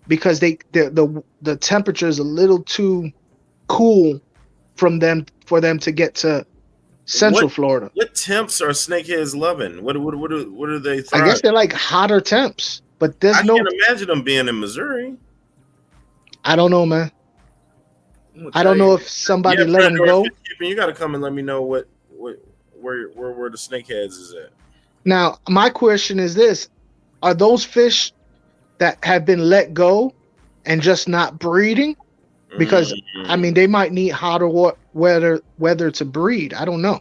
because the temperature is a little too cool for them to get to Central Florida. What temps are snakeheads loving? What do they thrive? I guess they're like hotter temps, but there's I no. can't imagine them being in Missouri. I don't know, man. I don't know if somebody let them Predatory go. fish keeping, you got to come and let me know where the snakeheads is at. Now, my question is this: are those fish that have been let go and just not breeding? Because I mean, they might need hotter weather to breed. I don't know.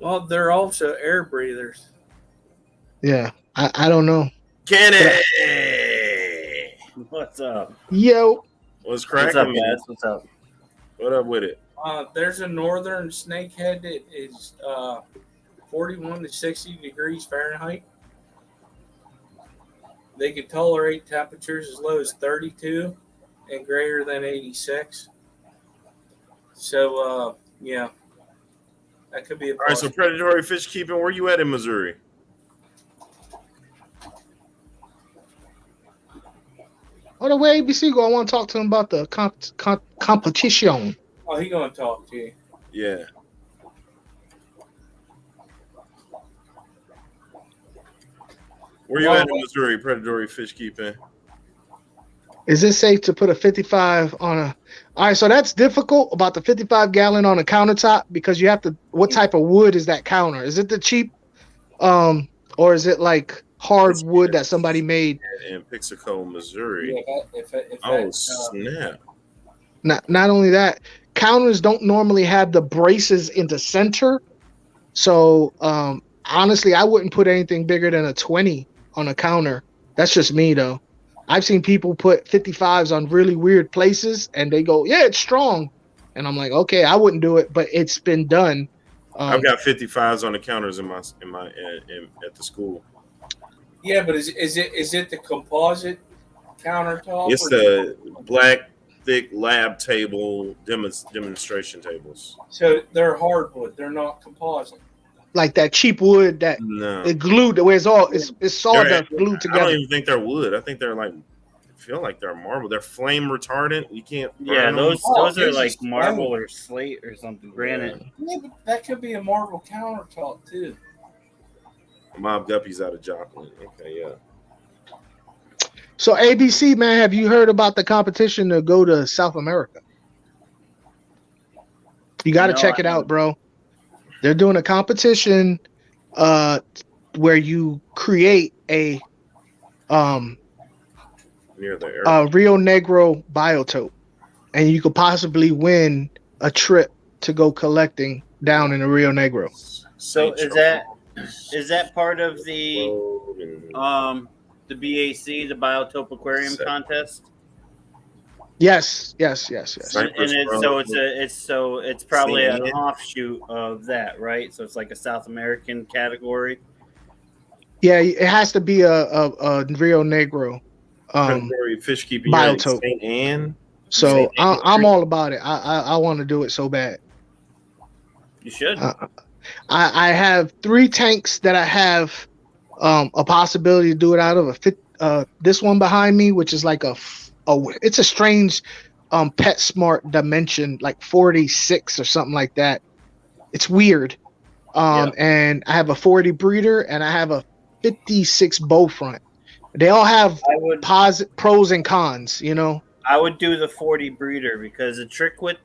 Well, they're also air breathers. Yeah, I don't know. Kenny, What's up? Yo, what's cracking? What's up, guys? What's up? What up with it? There's a northern snakehead that is 41 to 60 degrees Fahrenheit. They can tolerate temperatures as low as 32 and greater than 86. So, yeah, that could be a All right, so predatory fish keeping. Where you at in Missouri? oh, the way ABC go, I want to talk to him about the competition. Oh, he gonna talk to you. Yeah. Where you at in Missouri, predatory fish keeping? Is it safe to put a 55 on a? All right, so that's difficult about the 55 gallon on a countertop because you have to. What type of wood is that counter? Is it the cheap, or is it like hard wood that somebody made? In Pixaco, Missouri. Yeah, Snap! Not only that, counters don't normally have the braces in the center. So honestly, I wouldn't put anything bigger than a 20 on a counter. That's just me though. I've seen people put 55s on really weird places and they go, yeah, it's strong. And I'm like, okay, I wouldn't do it, but it's been done. I've got 55s on the counters in at the school. Yeah, but is it the composite countertop? It's the black thick lab table demonstration tables. So they're hardwood. They're not composite. Like that cheap wood that it glued, where it's sawdust glued I together. don't even think they're wood. I think they're I feel like they're marble. They're flame retardant. You can't. Yeah, burn those them. those are like marble or slate or something, granite. Yeah, but that could be a marble countertop too. Mob Guppies out of Joplin. Okay, yeah. So ABC, man, have you heard about the competition to go to South America? You got to check it out, bro. They're doing a competition where you create a near the airport. Rio Negro biotope, and you could possibly win a trip to go collecting down in the Rio Negro. So is that part of the BAC, the Biotope Aquarium contest? Yes. And it's probably an offshoot of that, right? So it's like a South American category. Yeah, it has to be a Rio Negro fish keeping biotope. St. Anne. So I'm all about it. I want to do it so bad. You should. I have 3 tanks that I have a possibility to do it out of. This one behind me, which is like it's a strange PetSmart dimension, like 46 or something like that. It's weird. And I have a 40 breeder and I have a 56 bow front. They all have pros and cons, you know. I would do the 40 breeder because the trick with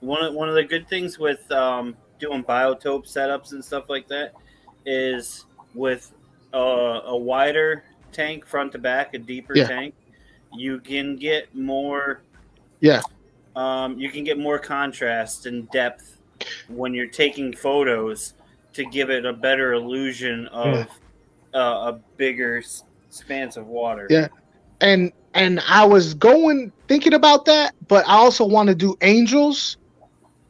one of the good things with doing biotope setups and stuff like that is with a wider tank front to back, a deeper tank, you can get more you can get more contrast and depth when you're taking photos to give it a better illusion of a bigger expanse of water. Yeah. And I was thinking about that, but I also want to do angels.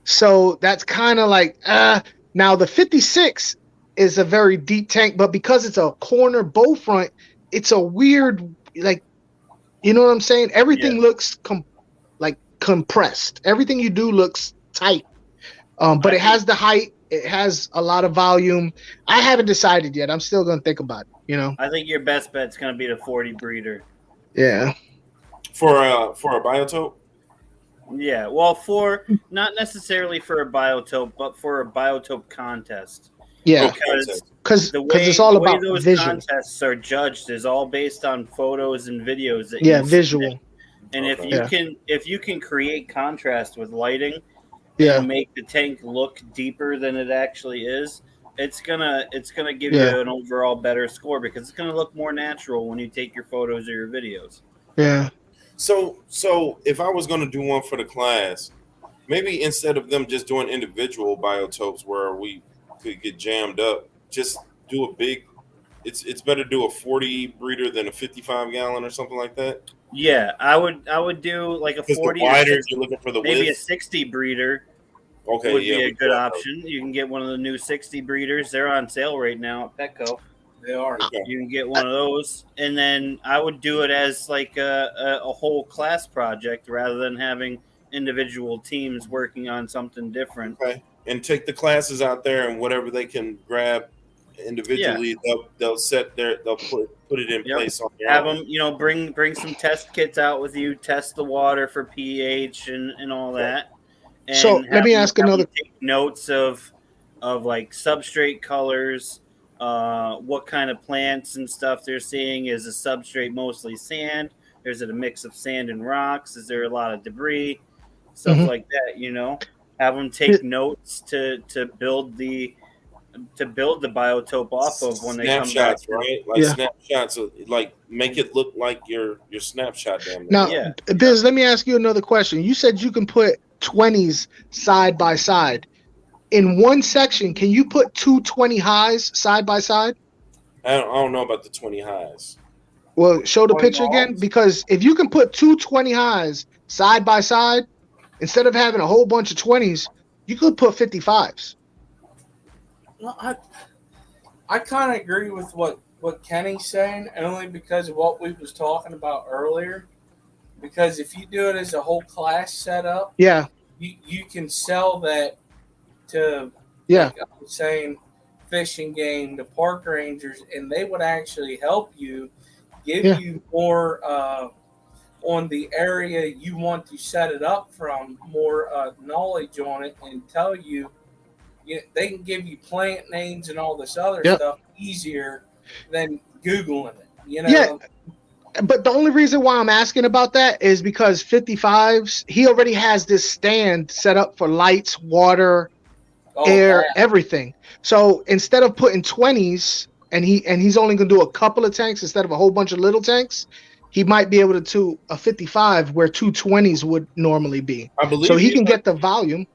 So that's kind of like now the 56 is a very deep tank, but because it's a corner bow front, it's a weird, like, you know what I'm saying? Everything looks compressed. Everything you do looks tight. But it has the height. It has a lot of volume. I haven't decided yet. I'm still going to think about it, you know? I think your best bet's going to be the 40 breeder. Yeah. For a biotope? Yeah. Well, not necessarily for a biotope, but for a biotope contest. Yeah. Because it's all about those visual. Contests are judged is all based on photos and videos that visual. Submit. And if you can create contrast with lighting, and make the tank look deeper than it actually is, it's gonna give you an overall better score because it's gonna look more natural when you take your photos or your videos. Yeah. So if I was gonna do one for the class, maybe instead of them just doing individual biotopes where we could get jammed up, just do a big. It's better to do a 40 breeder than a 55 gallon or something like that. Yeah, I would do like a 40. The wider, you're looking for the maybe width. a 60 breeder. Okay, would be a good option. You can get one of the new 60 breeders. They're on sale right now at Petco. They are. You can get one of those, and then I would do it as like a whole class project rather than having individual teams working on something different. Okay, and take the classes out there and whatever they can grab individually, they'll put it in place on their have own. them, bring some test kits out with you, test the water for pH and all that. And so let me ask another. Take notes of like substrate colors, what kind of plants and stuff they're seeing. Is the substrate mostly sand? Or is it a mix of sand and rocks? Is there a lot of debris? Stuff like that. Have them take notes to build the biotope off of when they come back. Snapshots, right? Snapshots, like make it look like your snapshot. Now, Biz, let me ask you another question. You said you can put 20s side by side. In one section, can you put 220 highs side by side? I don't know about the 20 highs. Well, show the picture again, because if you can put 220 highs side by side, instead of having a whole bunch of 20s, you could put 55s. Well, I kind of agree with what Kenny's saying, only because of what we was talking about earlier. Because if you do it as a whole class setup, you can sell that to like I was saying, Fish and Game, the park rangers, and they would actually help you, give you more on the area you want to set it up from, more knowledge on it, and tell you they can give you plant names and all this other Yep. stuff easier than Googling it. Yeah. But the only reason why I'm asking about that is because 55s, he already has this stand set up for lights, water, air, everything. So instead of putting 20s, and he's only gonna do a couple of tanks instead of a whole bunch of little tanks, he might be able to do a 55 where two 20s would normally be. I believe so he can these get the volume.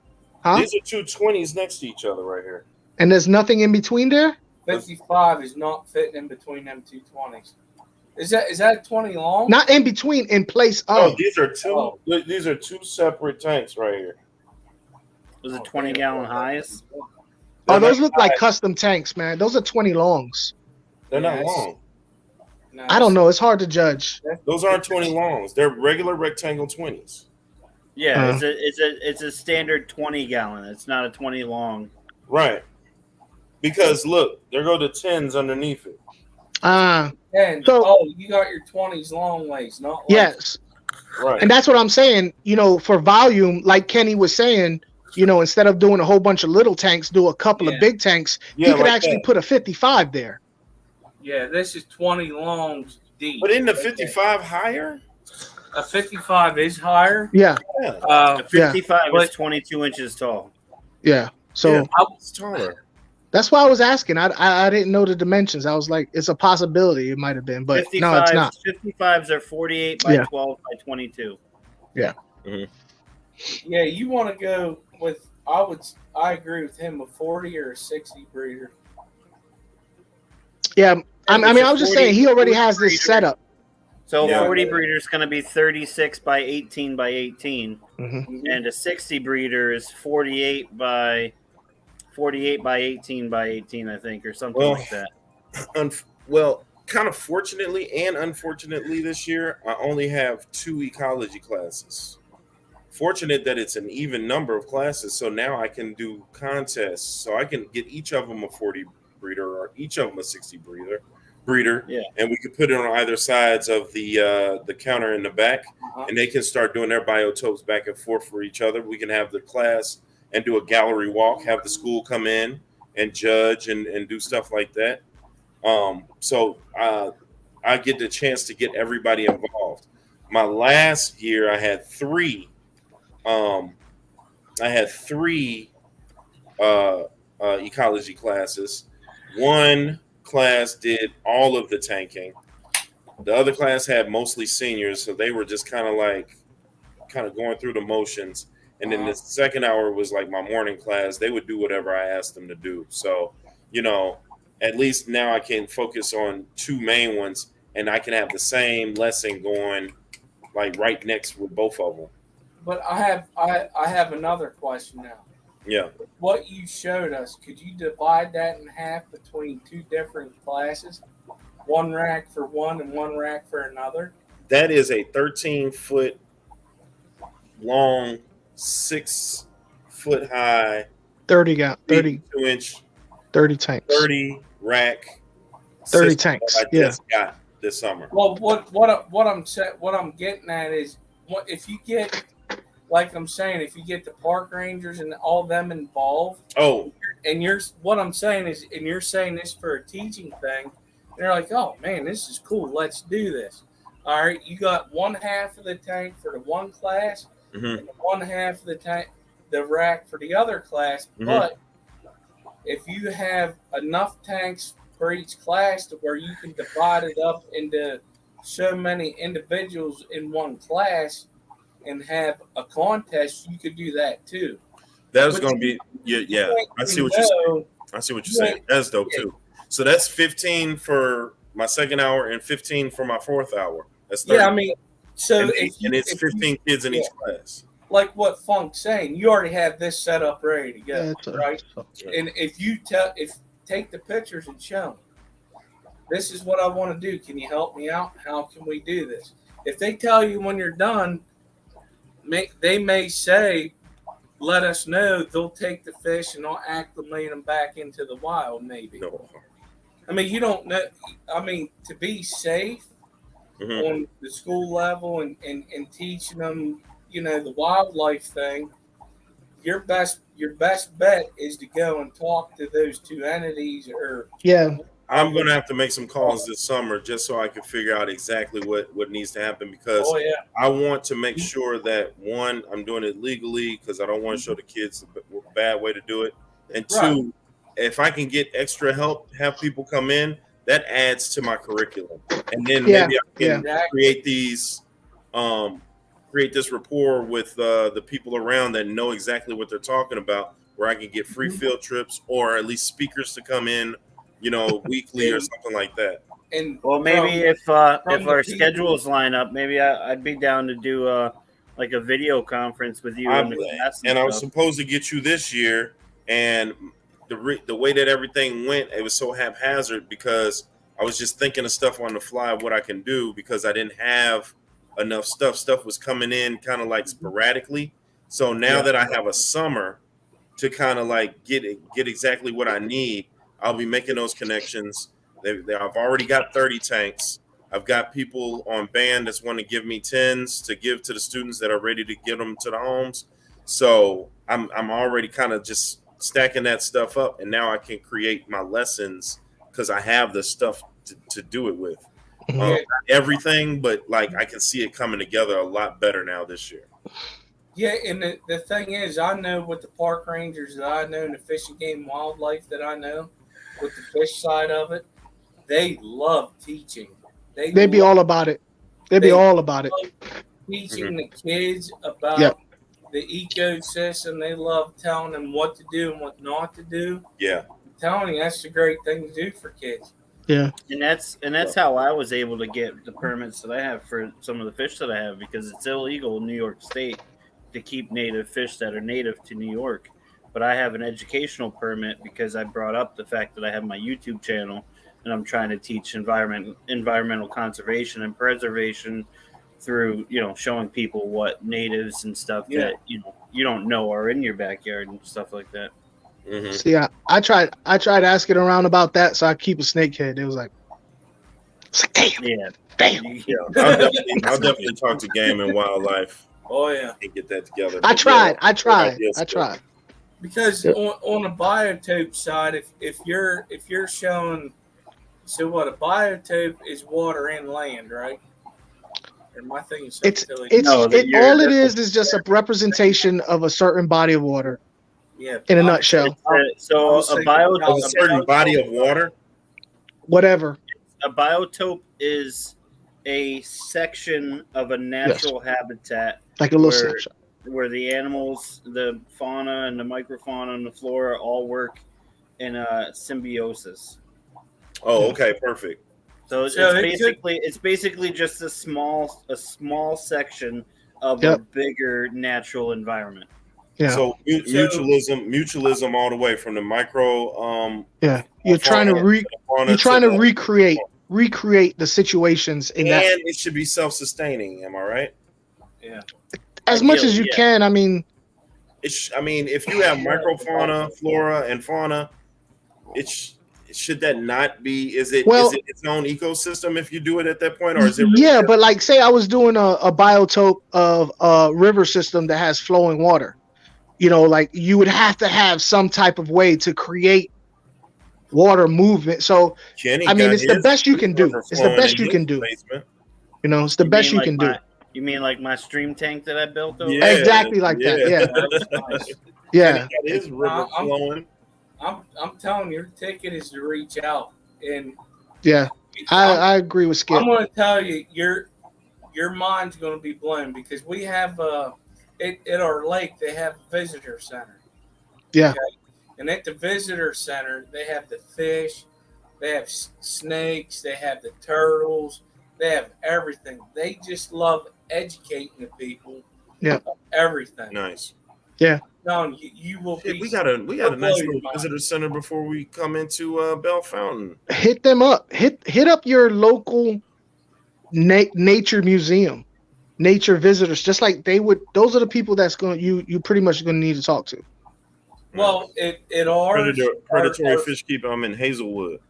Huh? These are two 20s next to each other right here. And there's nothing in between there? 55 is not fitting in between them two 20s. Is that 20 long? Not in between, in place of. Oh, these are two. These are two separate tanks right here. Was it 20-gallon highs? Oh, those look like custom tanks, man. Those are 20 longs. They're not long. I don't know. It's hard to judge. Those aren't 20 longs. They're regular rectangle 20s. Yeah, it's a standard 20-gallon. It's not a 20 long. Right. Because look, there go the 10s underneath it. And you got your 20s long ways, not like, Yes. Right. And that's what I'm saying. For volume, like Kenny was saying, instead of doing a whole bunch of little tanks, do a couple of big tanks. Yeah, he could like actually that. put a 55 there. Yeah, this is 20 longs deep. But isn't the 55 higher? A 55 is higher. Yeah. A 55 is 22 inches tall. Yeah. So it's taller. that's why I was asking. I didn't know the dimensions. I was like, it's a possibility. It might have been, but no, it's not. 55s are 48 by 12 by 22. Yeah. Yeah, you want to go with? I agree with him. A 40 or a 60 breeder. Yeah. I was just saying he already has this setup. So a 40 breeder is going to be 36 by 18 by 18, and a 60 breeder is 48 by 18 by 18, I think, or something like that. Well, kind of fortunately and unfortunately this year, I only have 2 ecology classes. Fortunate that it's an even number of classes, so now I can do contests. So I can get each of them a 40 breeder or each of them a 60 breeder. And we could put it on either sides of the counter in the back, and they can start doing their biotopes back and forth for each other. We can have the class and do a gallery walk, have the school come in and judge and do stuff like that. So I get the chance to get everybody involved. My last year, I had 3. Ecology classes. One class did all of the tanking. The other class had mostly seniors, so they were just kind of going through the motions. And then the second hour was like my morning class. They would do whatever I asked them to do. So, at least now I can focus on 2 main ones, and I can have the same lesson going like right next with both of them. But I have another question now. Yeah. What you showed us, could you divide that in half between 2 different classes? One rack for one and one rack for another? That is a 13-foot long, 6-foot high, 32-inch, 30 tanks, 30 rack, 30 tanks. I just got this summer. Well, what I'm getting at is, what if you get, like I'm saying, if you get the park rangers and all them involved. Oh. And what I'm saying is, and you're saying this for a teaching thing, they're like, oh man, this is cool. Let's do this. All right, you got one half of the tank for the one class, and one half of the tank, the rack for the other class. But if you have enough tanks for each class to where you can divide it up into so many individuals in one class and have a contest, you could do that too. That is going to be I see what you're saying. I see what you're saying. That's dope too. So that's 15 for my second hour and 15 for my fourth hour. That's 30. Yeah, I mean, so and it's 15 kids in each class. Like what Funk's saying, you already have this set up ready to go, right? And if you take the pictures and show them, this is what I want to do. Can you help me out? How can we do this? If they tell you when you're done, they may say, let us know. They'll take the fish and they'll acclimate them back into the wild, maybe. No. I mean, you don't know. I mean, to be safe on the school level and teaching them, the wildlife thing, your best bet is to go and talk to those two entities, or Yeah. I'm going to have to make some calls this summer just so I can figure out exactly what needs to happen, because Oh, yeah. I want to make sure that, one, I'm doing it legally because I don't want to show the kids a bad way to do it. And two, Right. if I can get extra help, have people come in, that adds to my curriculum. And then Yeah, maybe I can yeah. create these, create this rapport with the people around that know exactly what they're talking about, where I can get free field trips or at least speakers to come in, weekly or something like that. And Well, maybe if from our the schedules line up, maybe I'd be down to do like a video conference with you in the class And I was stuff. supposed to get you this year, and the way that everything went, it was so haphazard because I was just thinking of stuff on the fly of what I can do because I didn't have enough stuff. Stuff was coming in kind of like sporadically. So now that I have a summer to kind of like get exactly what I need, I'll be making those connections. I've already got 30 tanks. I've got people on band that's want to give me 10s to give to the students that are ready to get them to the homes. So I'm already kind of just stacking that stuff up, and now I can create my lessons because I have the stuff to do it with. Not everything, but like I can see it coming together a lot better now this year. Yeah, and the thing is, I know with the park rangers that I know and the Fish and Game Wildlife that I know, with the fish side of it, they love teaching. They be all about it. They be all about it. Teaching the kids about the ecosystem. They love telling them what to do and what not to do. Yeah. I'm telling you, that's a great thing to do for kids. Yeah. And that's how I was able to get the permits that I have for some of the fish that I have, because it's illegal in New York State to keep native fish that are native to New York. But I have an educational permit because I brought up the fact that I have my YouTube channel and I'm trying to teach environmental conservation and preservation through, showing people what natives and stuff that you don't know are in your backyard and stuff like that. Mm-hmm. See, I tried asking around about that, so I keep a snakehead. It was like damn. Yeah, I'll definitely talk to Game and Wildlife. Oh yeah, and get that together. I tried. Because on the biotope side, if you're showing, so what a biotope is water and land, right? Or my thing is all it is just a representation of a certain body of water. Yeah, in a nutshell. So a certain body of water, whatever. A biotope is a section of a natural habitat, like a little snapshot, where the animals, the fauna and the microfauna and the flora all work in a symbiosis. Oh, okay, perfect. So it's basically just a small section of a bigger natural environment. Yeah. So mutualism all the way from the micro. You're trying to recreate the situations in that. And it should be self-sustaining. Am I right? Yeah. As much as you can. I mean, if you have microfauna, flora, and fauna, should that not be? Is it its own ecosystem if you do it at that point, or is it? Really but like, say I was doing a biotope of a river system that has flowing water. Like you would have to have some type of way to create water movement. So it's the best you can do. It's the best you can do. It's the best you can do. You mean like my stream tank that I built over? Exactly like that. Yeah. That is river flowing. I'm telling you, your ticket is to reach out, and I agree with Skip. I'm going to tell you, your mind's going to be blown because we have at our lake they have a visitor center. Yeah. Okay? And at the visitor center, they have the fish, they have snakes, they have the turtles, they have everything. They just love educating the people. Yeah. Everything. Nice. Yeah. No, you will be. We got a nice little visitor center before we come into Bell Fountain. Hit them up. Hit up your local nature museum, nature visitors. Just like they would. Those are the people that's going. You pretty much going to need to talk to. Well, it ours predatory fish keeper. I'm in Hazelwood.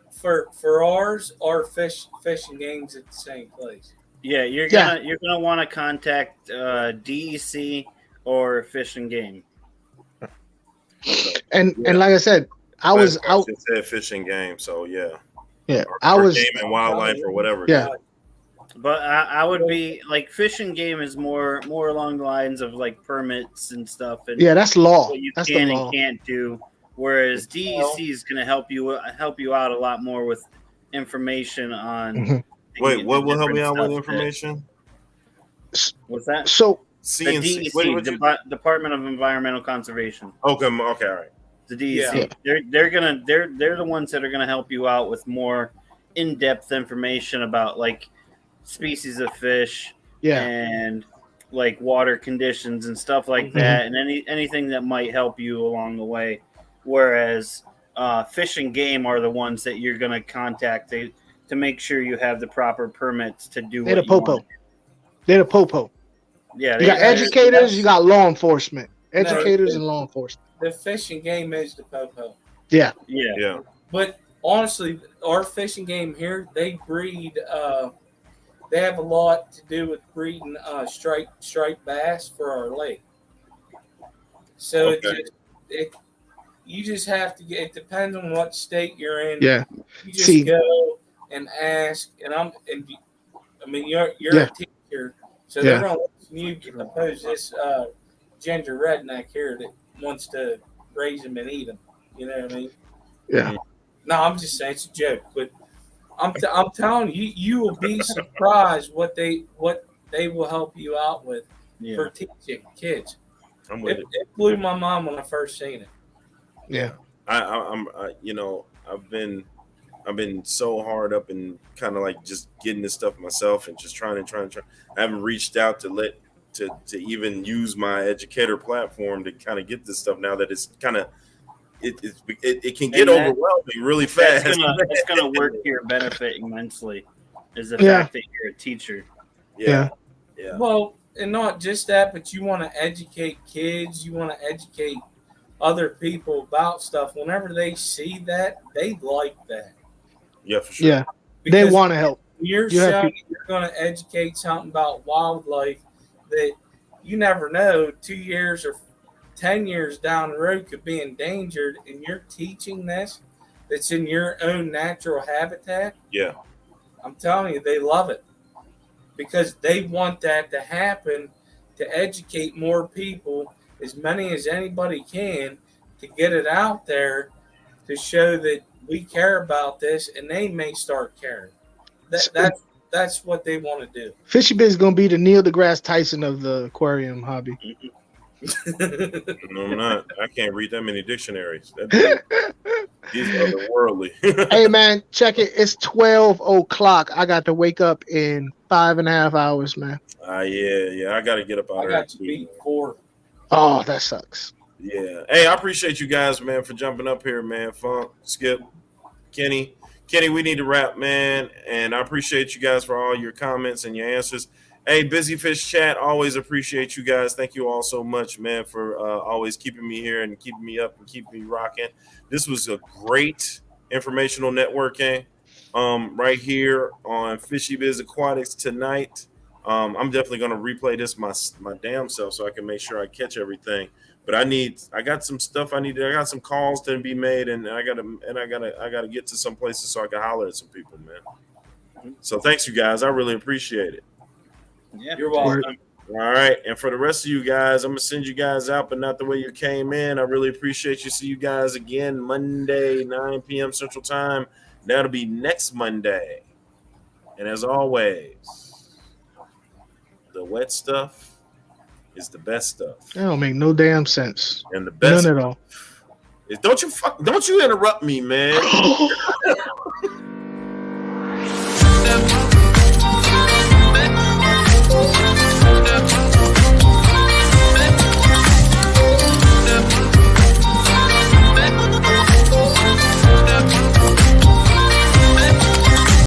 For ours, our fish and game's at the same place. Yeah, you're gonna want to contact DEC or Fish and Game. And like I said, I was out. It said Fish and Game, so yeah. Yeah, Or Game and Wildlife or whatever. Yeah. But I would be like Fish and Game is more along the lines of like permits and stuff. And Yeah, that's law. what you That's can the law. and can't do. Whereas DEC is going to help you out a lot more with information on. Mhm. Wait, what will help different me out with stuff information? What's that? So The CNC. DEC, Wait, what you- Department of Environmental Conservation. Okay, all right. The DEC. They're the ones that are gonna help you out with more in-depth information about like species of fish yeah, and like water conditions and stuff like that, and anything that might help you along the way. Whereas Fish and Game are the ones that you're gonna contact to make sure you have the proper permits to do they're the what you popo. want. They're the popo. Yeah, You got educators, you got law enforcement. Educators and law enforcement. The Fish and Game is the popo. Yeah. Yeah. But honestly, our Fish and Game here, they breed. They have a lot to do with breeding striped bass for our lake. So Okay. you just have to get. It depends on what state you're in. Yeah. You just See. go and ask, and I mean, you're Yeah. a teacher, so Yeah. they're gonna listen to you oppose this ginger redneck here that wants to raise them and eat them. You know what I mean? Yeah. No, I'm just saying it's a joke, but I'm telling you, you will be surprised what they will help you out with for teaching kids. I'm with It, it. it blew my mind when I first seen it. Yeah. I've been so hard up and kind of like just getting this stuff myself and just trying. I haven't reached out to even use my educator platform to kind of get this stuff now that it's kind of it can get And that- overwhelming really fast. That's gonna work to your benefit immensely. Is the Yeah. fact that you're a teacher. Yeah. Well, and not just that, but you want to educate kids. You want to educate other people about stuff. Whenever they see that, they like that. Yeah, for sure. Yeah. They Because want to help. You're You have showing you're going to educate something about wildlife that you never know 2 years or 10 years down the road could be endangered, and you're teaching this that's in your own natural habitat. Yeah. I'm telling you, they love it because they want that to happen to educate more people, as many as anybody can, to get it out there to show that we care about this, and they may start caring. That's what they want to do. Fishy Biz is gonna be the Neil deGrasse Tyson of the aquarium hobby. No, I'm not. I can't read that many dictionaries. These are otherworldly. Hey man, check it. It's 12 o'clock. I got to wake up in 5.5 hours, man. Yeah. I got to get up out I of here. got you beat 4. Oh, that sucks. Yeah. Hey, I appreciate you guys, man, for jumping up here, man. Funk, Skip, Kenny, we need to wrap, man. And I appreciate you guys for all your comments and your answers. Hey, Busy Fish Chat, always appreciate you guys. Thank you all so much, man, for always keeping me here and keeping me up and keeping me rocking. This was a great informational networking right here on Fishy Biz Aquatics tonight. I'm definitely going to replay this my damn self so I can make sure I catch everything. But I got some stuff I got some calls to be made, and I gotta get to some places so I can holler at some people, man. So thanks, you guys. I really appreciate it. Yeah, You're welcome. All right, and for the rest of you guys, I'm gonna send you guys out, but not the way you came in. I really appreciate you. See you guys again Monday, 9 p.m. Central Time. That'll be next Monday. And as always, the wet stuff is the best stuff. That don't make no damn sense. And the best None at all. is don't you interrupt me, man.